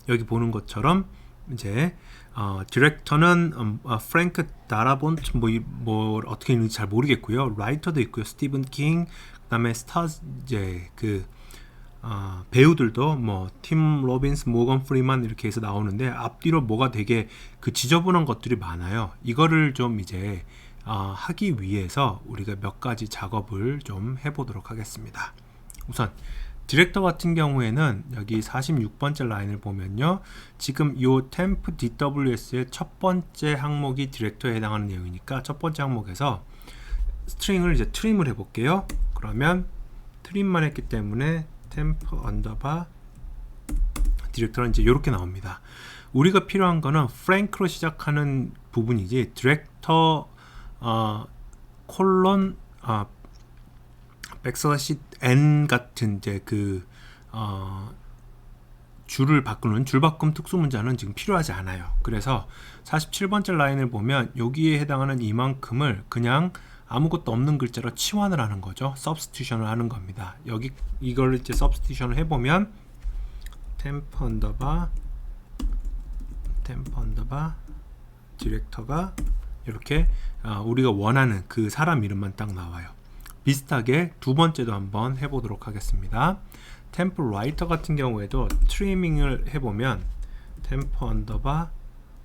여기 보는 것처럼 이제 디렉터는 프랭크 다라본트 뭐 어떻게 있는지 잘 모르겠고요. 라이터도 있고요. 스티븐 킹, 그다음에 스타즈 이제 그 배우들도 뭐 팀 로빈스, 모건 프리만 이렇게 해서 나오는데 앞뒤로 뭐가 되게 그 지저분한 것들이 많아요. 이거를 좀 이제 하기 위해서 우리가 몇 가지 작업을 좀 해보도록 하겠습니다. 우선 디렉터 같은 경우에는 여기 46번째 라인을 보면요, 지금 요 temp DWS의 첫 번째 항목이 디렉터에 해당하는 내용이니까 첫 번째 항목에서 스트링을 이제 트림을 해볼게요. 그러면 트림만 했기 때문에 temp underbar 디렉터는 이제 이렇게 나옵니다. 우리가 필요한 거는 frank로 시작하는 부분이지 디렉터 콜론 백슬래시 n 같은 이제 그 줄을 바꾸는 줄바꿈 특수 문자는 지금 필요하지 않아요. 그래서 47번째 라인을 보면 여기에 해당하는 이만큼을 그냥 아무것도 없는 글자로 치환을 하는 거죠. substitution을 하는 겁니다. 여기 이걸 이제 substitution을 해보면 temp underbar 디렉터가 이렇게 우리가 원하는 그 사람 이름만 딱 나와요. 비슷하게 두 번째도 한번 해보도록 하겠습니다. temp writer 같은 경우에도 트리밍을 해보면 temp underbar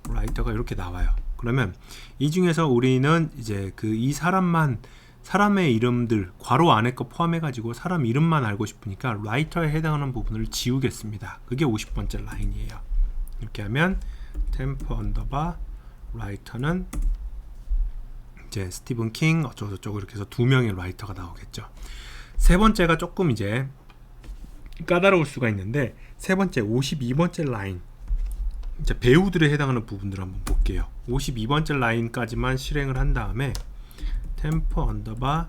writer가 이렇게 나와요. 그러면 이 중에서 우리는 이제 그 이 사람의 이름들 괄호 안에 거 포함해 가지고 사람 이름만 알고 싶으니까 writer에 해당하는 부분을 지우겠습니다. 그게 50번째 라인이에요. 이렇게 하면 temp underbar writer는 이제 스티븐 킹 어쩌고저쩌고 이렇게 해서 두 명의 라이터가 나오겠죠. 세 번째가 조금 이제 까다로울 수가 있는데, 세 번째 52번째 라인 이제 배우들에 해당하는 부분들을 한번 볼게요. 52번째 라인까지만 실행을 한 다음에 temp underbar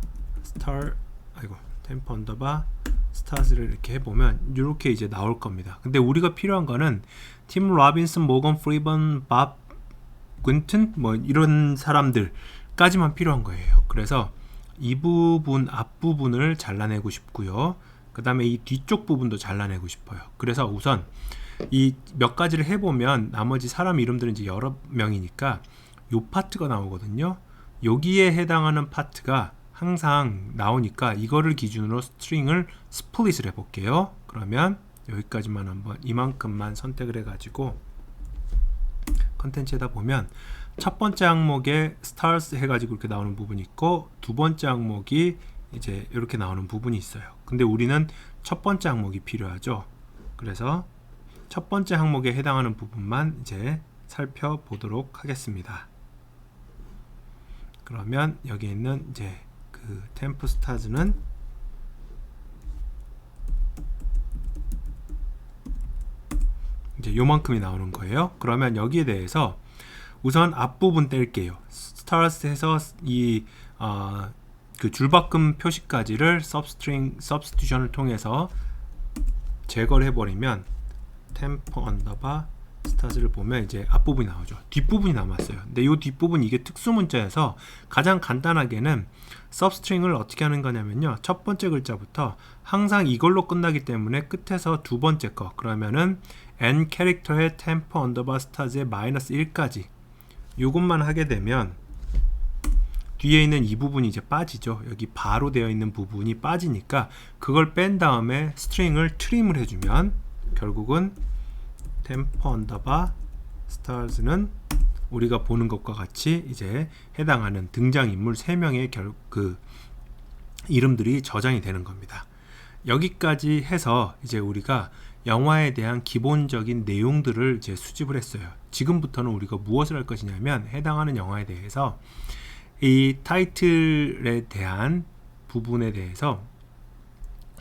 stars를 이렇게 해보면 이렇게 이제 나올 겁니다. 근데 우리가 필요한 거는 팀 로빈슨, 모건 프리번, 밥 퀸튼 뭐 이런 사람들 까지만 필요한 거예요. 그래서 이 부분 앞부분을 잘라내고 싶고요. 그 다음에 이 뒤쪽 부분도 잘라내고 싶어요. 그래서 우선 이 몇 가지를 해보면 나머지 사람 이름들은 이제 여러 명이니까 요 파트가 나오거든요. 여기에 해당하는 파트가 항상 나오니까 이거를 기준으로 스트링을 스플릿을 해볼게요. 그러면 여기까지만 한번 이만큼만 선택을 해가지고 컨텐츠에다 보면 첫 번째 항목에 stars 해가지고 이렇게 나오는 부분이 있고 두 번째 항목이 이제 이렇게 나오는 부분이 있어요. 근데 우리는 첫 번째 항목이 필요하죠. 그래서 첫 번째 항목에 해당하는 부분만 이제 살펴보도록 하겠습니다. 그러면 여기 있는 이제 그 temp stars는 이제 요만큼이 나오는 거예요. 그러면 여기에 대해서 우선 앞부분 뗄게요. stars 해서 이 그 줄바꿈 표시까지를 substitution을 통해서 제거를 해버리면 temp underbar 스타즈를 보면 이제 앞부분이 나오죠. 뒷부분이 남았어요. 근데 이 뒷부분 이게 특수 문자여서 가장 간단하게는 substring을 어떻게 하는 거냐면요. 첫 번째 글자부터 항상 이걸로 끝나기 때문에 끝에서 두 번째 거 그러면은 n 캐릭터의 temp underbar stars의 마이너스 1까지 요것만 하게 되면 뒤에 있는 이 부분이 이제 빠지죠. 여기 바로 되어 있는 부분이 빠지니까 그걸 뺀 다음에 스트링을 트림을 해주면 결국은 temp underbar stars는 우리가 보는 것과 같이 이제 해당하는 등장인물 3명의 그 이름들이 저장이 되는 겁니다. 여기까지 해서 이제 우리가 영화에 대한 기본적인 내용들을 이제 수집을 했어요. 지금부터는 우리가 무엇을 할 것이냐면 해당하는 영화에 대해서 이 타이틀에 대한 부분에 대해서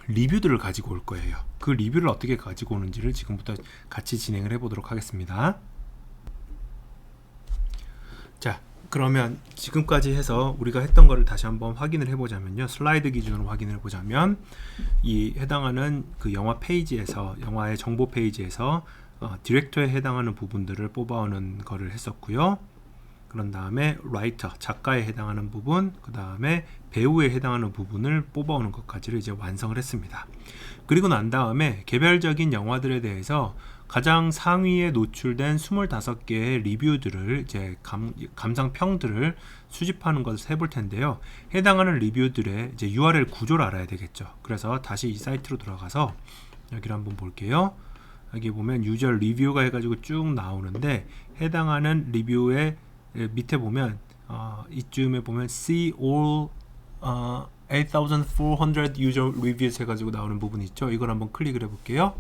리뷰들을 가지고 올 거예요. 그 리뷰를 어떻게 가지고 오는지를 지금부터 같이 진행을 해보도록 하겠습니다. 자, 그러면 지금까지 해서 우리가 했던 거를 다시 한번 확인을 해보자면요. 슬라이드 기준으로 확인을 해보자면 이 해당하는 그 영화 페이지에서 영화의 정보 페이지에서 디렉터에 해당하는 부분들을 뽑아오는 거를 했었고요. 그런 다음에 라이터, 작가에 해당하는 부분, 그 다음에 배우에 해당하는 부분을 뽑아오는 것까지를 이제 완성을 했습니다. 그리고 난 다음에 개별적인 영화들에 대해서 가장 상위에 노출된 25개의 리뷰들을 이제 감상평들을 수집하는 것을 해볼 텐데요. 해당하는 리뷰들의 이제 URL 구조를 알아야 되겠죠. 그래서 다시 이 사이트로 들어가서 여기를 한번 볼게요. 여기 보면 유저 리뷰가 해가지고 쭉 나오는데 해당하는 리뷰의 밑에 보면 이쯤에 보면 see all 8,400 user reviews 해가지고 나오는 부분이 있죠. 이걸 한번 클릭을 해볼게요.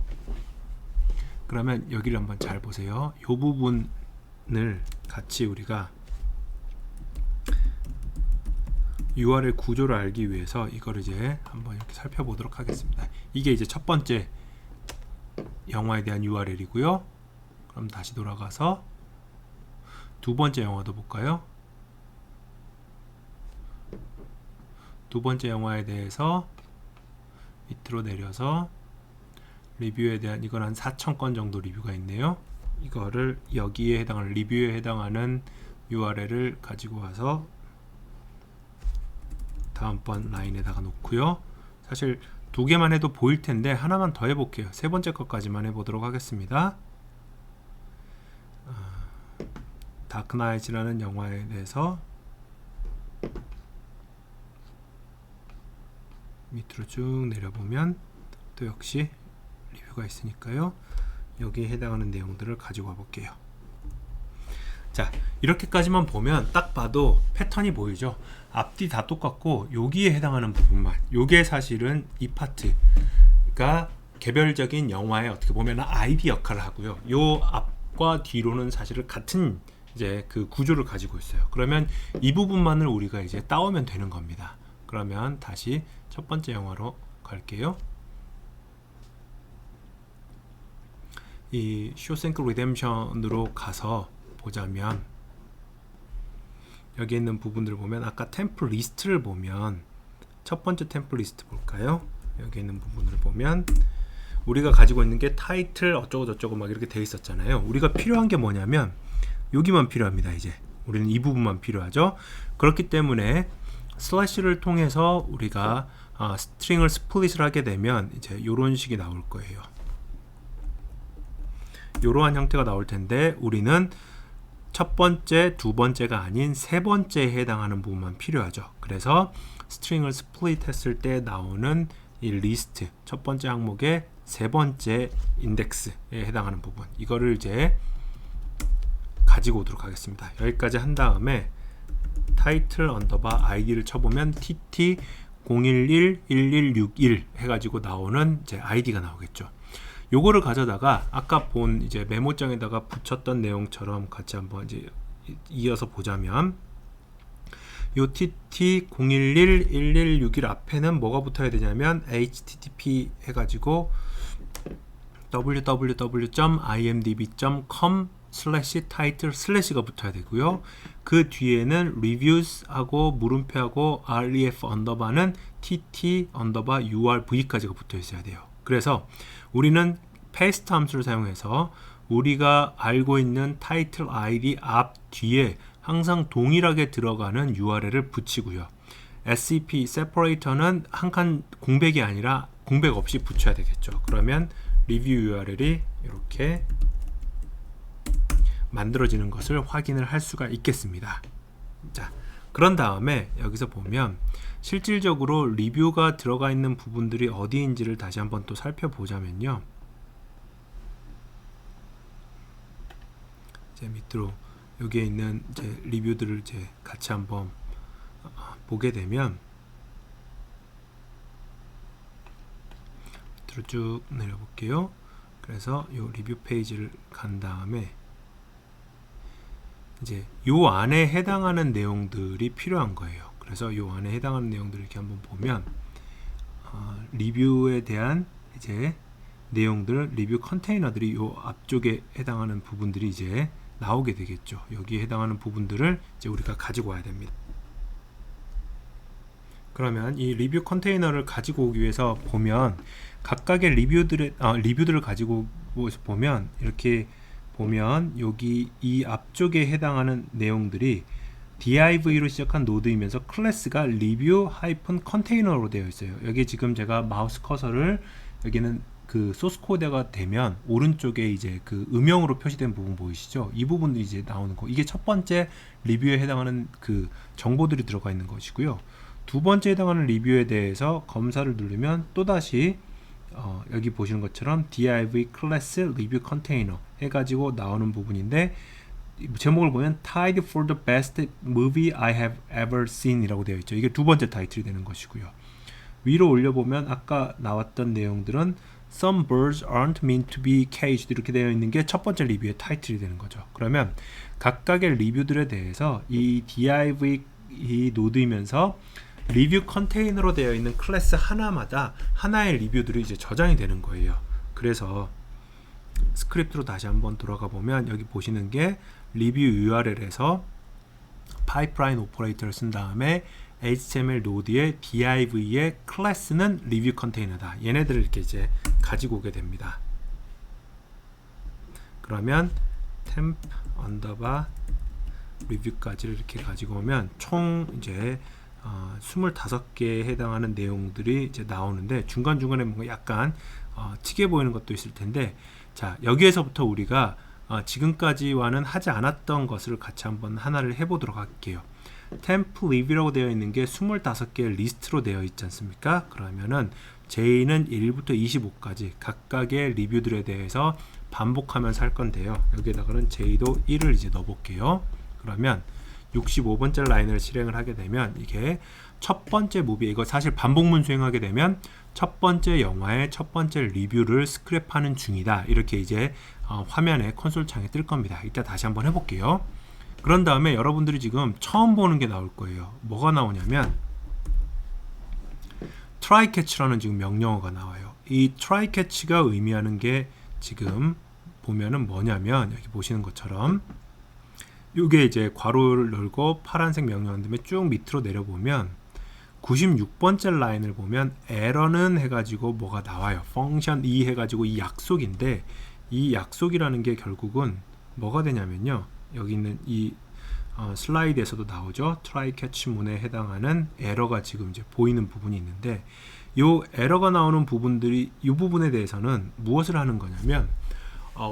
그러면 여기를 한번 잘 보세요. 이 부분을 같이 우리가 URL 구조를 알기 위해서 이걸 이제 한번 이렇게 살펴보도록 하겠습니다. 이게 이제 첫 번째 영화에 대한 URL이고요. 그럼 다시 돌아가서 두 번째 영화도 볼까요? 두 번째 영화에 대해서 밑으로 내려서 리뷰에 대한 이건 한 4,000건 정도 리뷰가 있네요. 이거를 여기에 해당하는 리뷰에 해당하는 URL을 가지고 와서 다음번 라인에다가 놓고요. 사실 두 개만 해도 보일 텐데 하나만 더 해볼게요. 세 번째 것까지만 해보도록 하겠습니다. 다크나이트라는 영화에 대해서 밑으로 쭉 내려보면 또 역시 리뷰가 있으니까요. 여기에 해당하는 내용들을 가지고 와 볼게요. 자, 이렇게까지만 보면 딱 봐도 패턴이 보이죠. 앞뒤 다 똑같고 여기에 해당하는 부분만, 요게 사실은 이 파트가 개별적인 영화에 어떻게 보면 아이디 역할을 하고요. 요 앞과 뒤로는 사실은 같은 이제 그 구조를 가지고 있어요. 그러면 이 부분만을 우리가 이제 따오면 되는 겁니다. 그러면 다시 첫 번째 영화로 갈게요. 이 쇼생크 리뎀션으로 가서 보자면 여기 있는 부분들을 보면 아까 템플 리스트를 보면 첫 번째 템플 리스트 볼까요? 여기 있는 부분을 보면 우리가 가지고 있는 게 타이틀 어쩌고 저쩌고 막 이렇게 돼 있었잖아요. 우리가 필요한 게 뭐냐면 여기만 필요합니다. 이제 우리는 이 부분만 필요하죠. 그렇기 때문에 슬래시를 통해서 우리가 스트링을 스플릿을 하게 되면 이제 이런 식이 나올 거예요. 이러한 형태가 나올 텐데 우리는 첫 번째, 두 번째가 아닌 세 번째에 해당하는 부분만 필요하죠. 그래서 스트링을 스플릿 했을 때 나오는 이 리스트, 첫 번째 항목의 세 번째 인덱스에 해당하는 부분, 이거를 이제 가지고 오도록 하겠습니다. 여기까지 한 다음에 타이틀 언더바 아이디를 쳐보면 TT0111161 해가지고 나오는 이제 아이디가 나오겠죠. 요거를 가져다가 아까 본 이제 메모장에다가 붙였던 내용처럼 같이 한번 이제 이어서 보자면 요 TT0111161 앞에는 뭐가 붙어야 되냐면 http 해가지고 www.imdb.com/title/가 붙어야 되고요. 그 뒤에는 reviews 하고 물음표하고 ref 언더바는 tt urv까지가 붙어 있어야 돼요. 그래서 우리는 paste 함수를 사용해서 우리가 알고 있는 타이틀 ID 앞 뒤에 항상 동일하게 들어가는 URL을 붙이고요. SCP separator는 한 칸 공백이 아니라 공백 없이 붙여야 되겠죠. 그러면 리뷰 URL이 이렇게 만들어지는 것을 확인을 할 수가 있겠습니다. 자, 그런 다음에 여기서 보면 실질적으로 리뷰가 들어가 있는 부분들이 어디인지를 다시 한번 또 살펴보자면요. 이제 밑으로 여기에 있는 이제 리뷰들을 이제 같이 한번 보게 되면 밑으로 쭉 내려볼게요. 그래서 이 리뷰 페이지를 간 다음에 이제 요 안에 해당하는 내용들이 필요한 거예요. 그래서 요 안에 해당하는 내용들을 이렇게 한번 보면 리뷰에 대한 이제 내용들, 리뷰 컨테이너들이 요 앞쪽에 해당하는 부분들이 이제 나오게 되겠죠. 여기에 해당하는 부분들을 이제 우리가 가지고 와야 됩니다. 그러면 이 리뷰 컨테이너를 가지고 오기 위해서 보면 각각의 리뷰들을 가지고 보면 이렇게 보면 여기 이 앞쪽에 해당하는 내용들이 div로 시작한 노드이면서 클래스가 리뷰-컨테이너로 되어 있어요. 여기 지금 제가 마우스 커서를 여기는 그 소스 코드가 되면 오른쪽에 이제 그 음영으로 표시된 부분 보이시죠? 이 부분들이 이제 나오는 거. 이게 첫 번째 리뷰에 해당하는 그 정보들이 들어가 있는 것이고요. 두 번째 해당하는 리뷰에 대해서 검사를 누르면 또다시 여기 보시는 것처럼 div 클래스 리뷰 컨테이너 해가지고 나오는 부분인데 제목을 보면 Tied for the best movie I have ever seen 이라고 되어 있죠. 이게 두 번째 타이틀이 되는 것이고요. 위로 올려보면 아까 나왔던 내용들은 Some birds aren't meant to be caged 이렇게 되어 있는 게 첫 번째 리뷰의 타이틀이 되는 거죠. 그러면 각각의 리뷰들에 대해서 이 div 이 노드이면서 리뷰 컨테이너로 되어 있는 클래스 하나마다 하나의 리뷰들이 이제 저장이 되는 거예요. 그래서 스크립트로 다시 한번 돌아가 보면 여기 보시는 게 리뷰 URL에서 파이프라인 오퍼레이터를 쓴 다음에 HTML 노드의 div의 클래스는 리뷰 컨테이너다. 얘네들을 이렇게 이제 가지고 오게 됩니다. 그러면 temp underbar review까지를 이렇게 가지고 오면 총 이제 25개에 해당하는 내용들이 이제 나오는데 중간중간에 뭔가 약간 튀게 보이는 것도 있을 텐데 자 여기에서부터 우리가 지금까지와는 하지 않았던 것을 같이 한번 하나를 해보도록 할게요. temp review라고 되어 있는 게 25개의 리스트로 되어 있지 않습니까? 그러면은 J는 1부터 25까지 각각의 리뷰들에 대해서 반복하면서 할 건데요. 여기에다가는 J도 1을 이제 넣어 볼게요. 그러면 65번째 라인을 실행을 하게 되면 이게 첫 번째 무비, 이거 사실 반복문 수행하게 되면 첫 번째 영화의 첫 번째 리뷰를 스크랩하는 중이다. 이렇게 이제 화면에 콘솔 창에 뜰 겁니다. 이따 다시 한번 해볼게요. 그런 다음에 여러분들이 지금 처음 보는 게 나올 거예요. 뭐가 나오냐면 try catch라는 지금 명령어가 나와요. 이 try catch가 의미하는 게 지금 보면은 뭐냐면 여기 보시는 것처럼 이게 이제 괄호를 열고 파란색 명령어 다음에 쭉 밑으로 내려보면 96번째 라인을 보면 에러는 해가지고 뭐가 나와요. function E 해가지고 이 약속인데 이 약속이라는 게 결국은 뭐가 되냐면요. 여기 있는 이 슬라이드에서도 나오죠. try catch 문에 해당하는 에러가 지금 이제 보이는 부분이 있는데 이 에러가 나오는 부분들이 이 부분에 대해서는 무엇을 하는 거냐면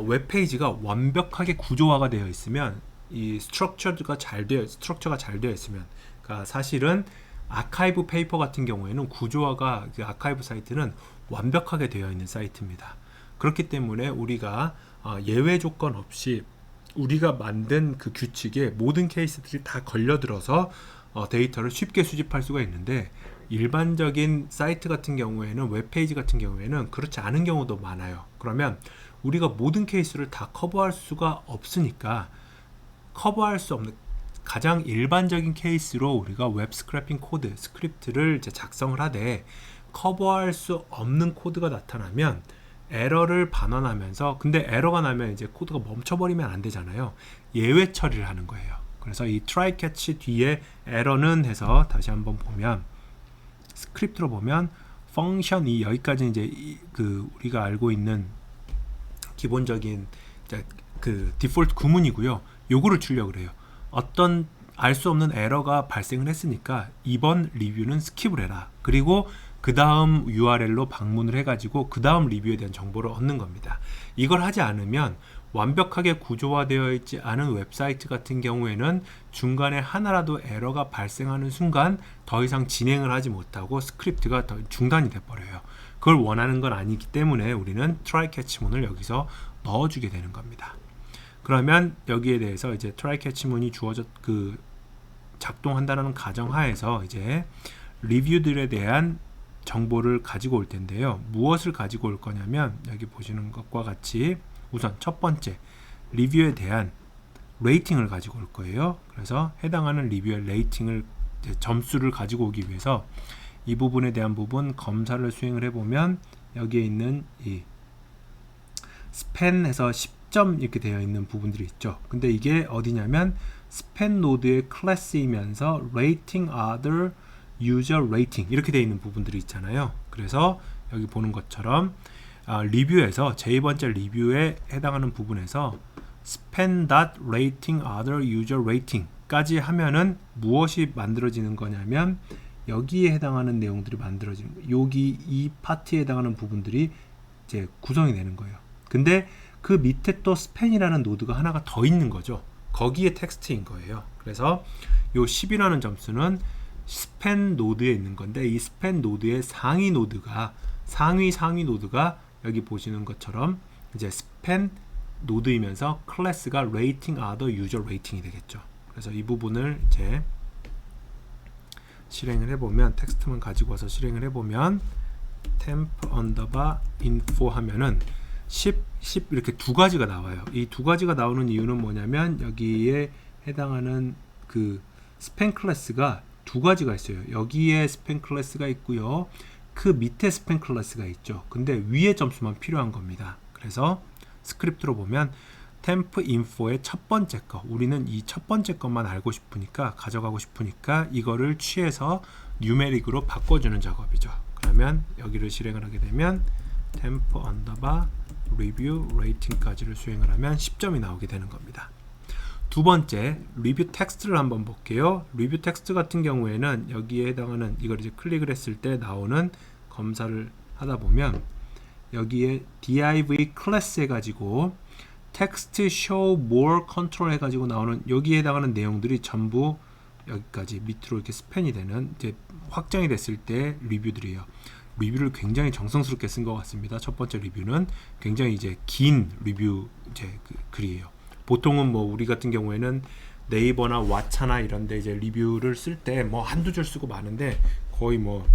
웹페이지가 완벽하게 구조화가 되어 있으면 이 스트럭처가 잘 되어 있으면 그러니까 사실은 아카이브 페이퍼 같은 경우에는 구조화가 아카이브 사이트는 완벽하게 되어 있는 사이트입니다. 그렇기 때문에 우리가 예외 조건 없이 우리가 만든 그 규칙에 모든 케이스들이 다 걸려들어서 데이터를 쉽게 수집할 수가 있는데 일반적인 사이트 같은 경우에는 웹페이지 같은 경우에는 그렇지 않은 경우도 많아요. 그러면 우리가 모든 케이스를 다 커버할 수가 없으니까 커버할 수 없는 가장 일반적인 케이스로 우리가 웹 스크래핑 코드 스크립트를 이제 작성을 하되 커버할 수 없는 코드가 나타나면 에러를 반환하면서 근데 에러가 나면 이제 코드가 멈춰버리면 안 되잖아요. 예외 처리를 하는 거예요. 그래서 이 try catch 뒤에 에러는 해서 다시 한번 보면 스크립트로 보면 펑션이 여기까지 이제 그 우리가 알고 있는 기본적인 그 디폴트 구문이고요. 요거를 주려고 그래요. 어떤 알 수 없는 에러가 발생을 했으니까 이번 리뷰는 스킵을 해라. 그리고 그 다음 URL로 방문을 해가지고 그 다음 리뷰에 대한 정보를 얻는 겁니다. 이걸 하지 않으면 완벽하게 구조화되어 있지 않은 웹사이트 같은 경우에는 중간에 하나라도 에러가 발생하는 순간 더 이상 진행을 하지 못하고 스크립트가 중단이 돼버려요. 그걸 원하는 건 아니기 때문에 우리는 try catch문을 여기서 넣어주게 되는 겁니다. 그러면 여기에 대해서 이제 try catch문이 주어져 작동한다는 가정하에서 이제 리뷰들에 대한 정보를 가지고 올 텐데요. 무엇을 가지고 올 거냐면 여기 보시는 것과 같이 우선 첫 번째 리뷰에 대한 레이팅을 가지고 올 거예요. 그래서 해당하는 리뷰의 레이팅을 점수를 가지고 오기 위해서 이 부분에 대한 부분 검사를 수행을 해보면 여기에 있는 이 스팬에서 10점 이렇게 되어 있는 부분들이 있죠. 근데 이게 어디냐면 스팬 노드의 클래스이면서 rating other user rating 이렇게 되어 있는 부분들이 있잖아요. 그래서 여기 보는 것처럼 리뷰에서 제2번째 리뷰에 해당하는 부분에서 span.rating other user rating 까지 하면은 무엇이 만들어지는 거냐면 여기에 해당하는 내용들이 만들어지는 거예요. 여기 이 파트에 해당하는 부분들이 이제 구성이 되는 거예요. 근데 그 밑에 또 span이라는 노드가 하나가 더 있는 거죠. 거기에 텍스트인 거예요. 그래서 요 10이라는 점수는 span 노드에 있는 건데 이 span 노드의 상위 노드가 여기 보시는 것처럼 이제 span 노드이면서 클래스가 rating other user rating이 되겠죠. 그래서 이 부분을 이제 실행을 해보면 텍스트만 가지고 와서 실행을 해보면 temp underbar info 하면은 10 이렇게 두 가지가 나와요. 이 두 가지가 나오는 이유는 뭐냐면 여기에 해당하는 그 span 클래스가 두 가지가 있어요. 여기에 span 클래스가 있고요. 그 밑에 스팬 클래스가 있죠. 근데 위에 점수만 필요한 겁니다. 그래서 스크립트로 보면 temp info의 첫 번째 거, 우리는 이 첫 번째 것만 알고 싶으니까 가져가고 싶으니까 이거를 취해서 뉴메릭으로 바꿔주는 작업이죠. 그러면 여기를 실행을 하게 되면 temp underbar review rating까지를 수행을 하면 10점이 나오게 되는 겁니다. 두 번째 리뷰 텍스트를 한번 볼게요. 리뷰 텍스트 같은 경우에는 여기에 해당하는 이걸 이제 클릭을 했을 때 나오는 검사를 하다 보면 여기에 div 클래스 해가지고 text show more control 해가지고 나오는 여기에 해당하는 내용들이 전부 여기까지 밑으로 이렇게 스팬이 되는 이제 확장이 됐을 때 리뷰들이에요. 리뷰를 굉장히 정성스럽게 쓴 것 같습니다. 첫 번째 리뷰는 굉장히 이제 긴 리뷰 이제 글이에요. 보통은 뭐 우리 같은 경우에는 네이버나 왓챠나 이런데 이제 리뷰를 쓸 때 뭐 한두 줄 쓰고 마는데 거의 뭐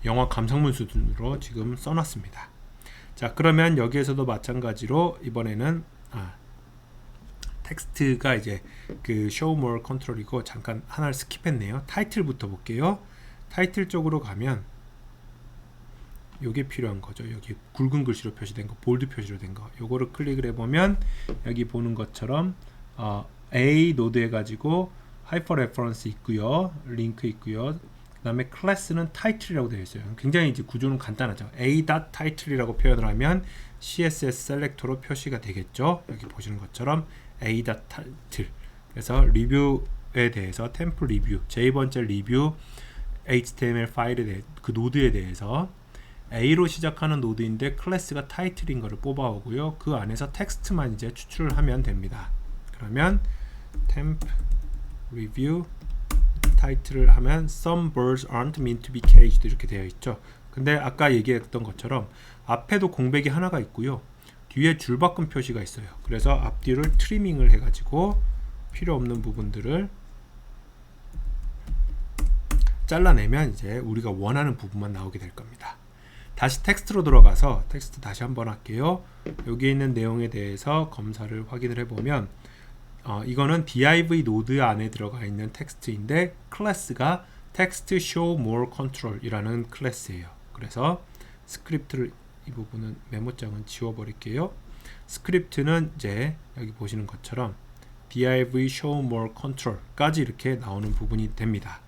영화 감상문 수준으로 지금 써놨습니다. 자, 그러면 여기에서도 마찬가지로 이번에는 텍스트가 이제 그 show more control이고 잠깐 하나를 스킵했네요. 타이틀부터 볼게요. 타이틀 쪽으로 가면 요게 필요한 거죠. 여기 굵은 글씨로 표시된 거, 볼드 표시로 된 거. 요거를 클릭을 해보면 여기 보는 것처럼 A 노드 해가지고 하이퍼 레퍼런스 있고요, 링크 있고요. 그 다음에 클래스는 타이틀이라고 되어 있어요. 굉장히 이제 구조는 간단하죠. A.title이라고 표현을 하면 CSS 셀렉터로 표시가 되겠죠. 여기 보시는 것처럼 A.title. 그래서 리뷰에 대해서 템플 리뷰, 제2번째 리뷰 HTML 파일에 대해 그 노드에 대해서 A로 시작하는 노드인데 클래스가 타이틀인 거를 뽑아오고요. 그 안에서 텍스트만 이제 추출을 하면 됩니다. 그러면 temp review 타이틀을 하면 some birds aren't meant to be caged 이렇게 되어 있죠. 근데 아까 얘기했던 것처럼 앞에도 공백이 하나가 있고요. 뒤에 줄바꿈 표시가 있어요. 그래서 앞뒤를 트리밍을 해가지고 필요 없는 부분들을 잘라내면 이제 우리가 원하는 부분만 나오게 될 겁니다. 다시 텍스트로 들어가서 텍스트 다시 한번 할게요. 여기 있는 내용에 대해서 검사를 확인을 해보면 이거는 div 노드 안에 들어가 있는 텍스트인데 클래스가 text show more control 이라는 클래스예요. 그래서 스크립트를 이 부분은 메모장은 지워버릴게요. 스크립트는 이제 여기 보시는 것처럼 div show more control 까지 이렇게 나오는 부분이 됩니다.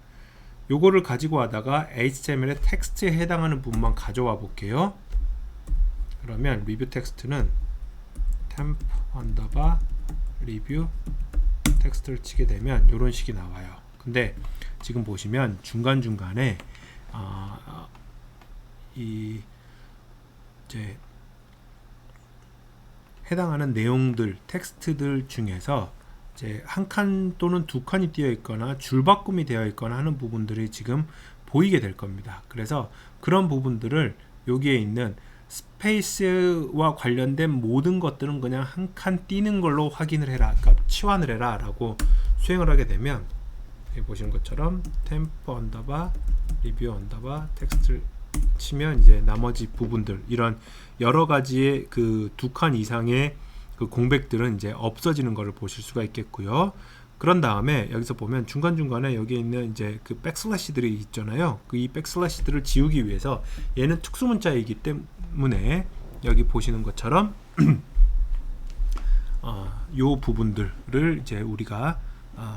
요거를 가지고 하다가 HTML의 텍스트에 해당하는 부분만 가져와 볼게요. 그러면 리뷰 텍스트는 temp 언더바 리뷰 텍스트를 치게 되면 이런 식이 나와요. 근데 지금 보시면 중간중간에 이 이제 해당하는 내용들, 텍스트들 중에서 이제 한 칸 또는 두 칸이 띄어 있거나 줄바꿈이 되어 있거나 하는 부분들이 지금 보이게 될 겁니다. 그래서 그런 부분들을 여기에 있는 스페이스와 관련된 모든 것들은 그냥 한 칸 띄는 걸로 확인을 해라, 그러니까 치환을 해라 라고 수행을 하게 되면 여기 보시는 것처럼 temp 언더바 리뷰 언더바 텍스트를 치면 이제 나머지 부분들, 이런 여러 가지의 그 두 칸 이상의 그 공백들은 이제 없어지는 것을 보실 수가 있겠고요. 그런 다음에 여기서 보면 중간중간에 여기 있는 이제 그 백슬래시들이 있잖아요. 그 이 백슬래시들을 지우기 위해서 얘는 특수문자이기 때문에 여기 보시는 것처럼 요 부분들을 이제 우리가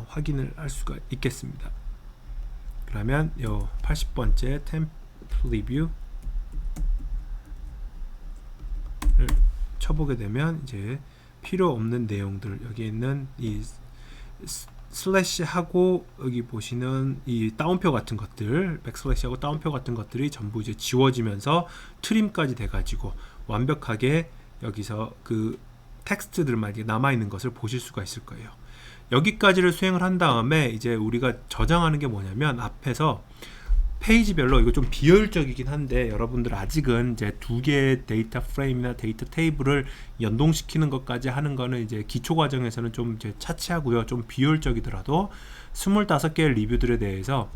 확인을 할 수가 있겠습니다. 그러면 요 80번째 temp review 를 쳐보게 되면 이제 필요 없는 내용들, 여기 있는 이 슬래시하고 여기 보시는 이 따옴표 같은 것들, 백슬래시하고 따옴표 같은 것들이 전부 이제 지워지면서 트림까지 돼가지고 완벽하게 여기서 그 텍스트들만 남아 있는 것을 보실 수가 있을 거예요. 여기까지를 수행을 한 다음에 이제 우리가 저장하는 게 뭐냐면, 앞에서 페이지별로, 이거 좀 비효율적이긴 한데 여러분들 아직은 이제 두 개의 데이터 프레임이나 데이터 테이블을 연동시키는 것까지 하는 거는 이제 기초 과정에서는 좀 이제 차치하고요. 좀 비효율적이더라도 25개의 리뷰들에 대해서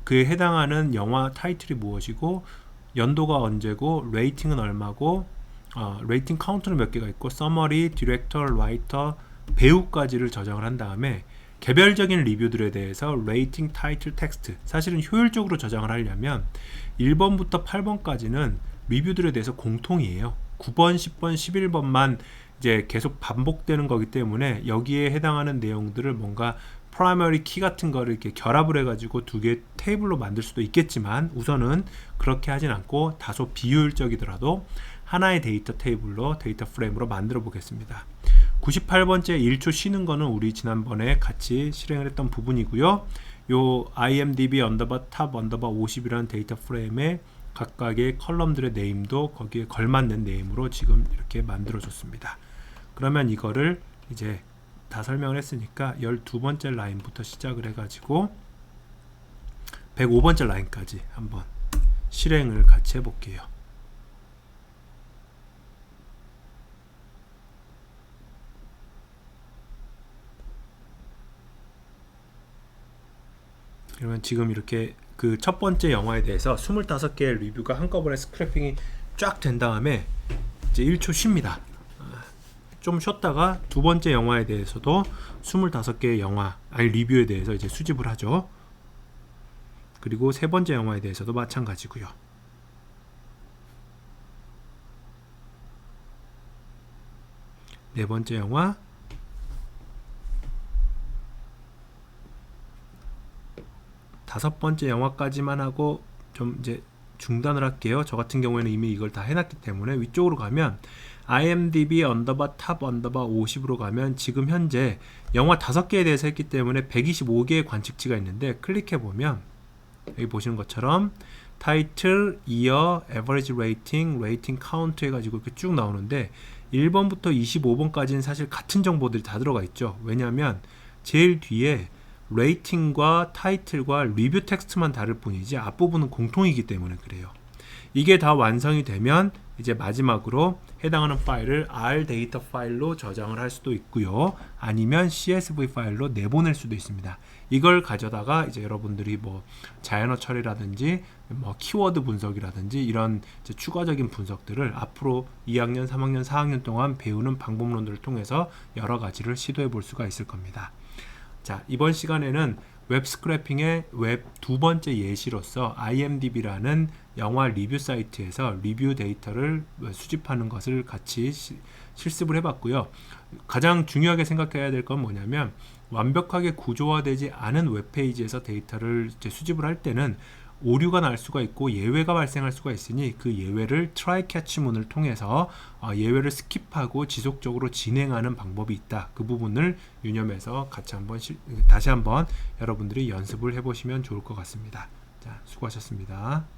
그에 해당하는 영화 타이틀이 무엇이고, 연도가 언제고, 레이팅은 얼마고, 레이팅 카운트는 몇 개가 있고, 서머리, 디렉터, 라이터, 배우까지를 저장을 한 다음에 개별적인 리뷰들에 대해서 레이팅, 타이틀, 텍스트, 사실은 효율적으로 저장을 하려면 1번부터 8번까지는 리뷰들에 대해서 공통이에요. 9번, 10번, 11번만 이제 계속 반복되는 거기 때문에 여기에 해당하는 내용들을 뭔가 프라이머리 키 같은 거를 이렇게 결합을 해가지고 두 개의 테이블로 만들 수도 있겠지만, 우선은 그렇게 하진 않고 다소 비효율적이더라도 하나의 데이터 테이블로, 데이터 프레임으로 만들어 보겠습니다. 98번째 1초 쉬는 거는 우리 지난번에 같이 실행을 했던 부분이고요. 요 IMDb 언더바 탑 언더바 50이라는 데이터 프레임의 각각의 컬럼들의 네임도 거기에 걸맞는 네임으로 지금 이렇게 만들어 줬습니다. 그러면 이거를 이제 다 설명을 했으니까 12번째 라인부터 시작을 해가지고 105번째 라인까지 한번 실행을 같이 해볼게요. 그러면 지금 이렇게 그 첫 번째 영화에 대해서 25개의 리뷰가 한꺼번에 스크래핑이 쫙 된 다음에 이제 1초 쉽니다. 좀 쉬었다가 두 번째 영화에 대해서도 25개의 리뷰에 대해서 이제 수집을 하죠. 그리고 세 번째 영화에 대해서도 마찬가지고요. 네 번째 영화, 다섯 번째 영화까지만 하고 좀 이제 중단을 할게요. 저 같은 경우에는 이미 이걸 다 해놨기 때문에. 위쪽으로 가면 IMDb 언더바 탑 언더바 50으로 가면 지금 현재 영화 5개에 대해서 했기 때문에 125개의 관측치가 있는데, 클릭해보면 여기 보시는 것처럼 타이틀, 이어, 에버리지 레이팅, 레이팅 카운트 해가지고 이렇게 쭉 나오는데 1번부터 25번까지는 사실 같은 정보들이 다 들어가 있죠. 왜냐하면 제일 뒤에 레이팅과 타이틀과 리뷰 텍스트만 다를 뿐이지 앞부분은 공통이기 때문에 그래요. 이게 다 완성이 되면 이제 마지막으로 해당하는 파일을 R 데이터 파일로 저장을 할 수도 있고요. 아니면 CSV 파일로 내보낼 수도 있습니다. 이걸 가져다가 이제 여러분들이 뭐 자연어 처리라든지 뭐 키워드 분석이라든지 이런 이제 추가적인 분석들을 앞으로 2학년, 3학년, 4학년 동안 배우는 방법론들을 통해서 여러 가지를 시도해 볼 수가 있을 겁니다. 자, 이번 시간에는 웹 스크래핑의 웹 두 번째 예시로서 IMDb라는 영화 리뷰 사이트에서 리뷰 데이터를 수집하는 것을 같이 실습을 해봤고요. 가장 중요하게 생각해야 될 건 뭐냐면, 완벽하게 구조화되지 않은 웹페이지에서 데이터를 이제 수집을 할 때는 오류가 날 수가 있고 예외가 발생할 수가 있으니 그 예외를 try catch문을 통해서 예외를 스킵하고 지속적으로 진행하는 방법이 있다. 그 부분을 유념해서 다시 한번 여러분들이 연습을 해보시면 좋을 것 같습니다. 자, 수고하셨습니다.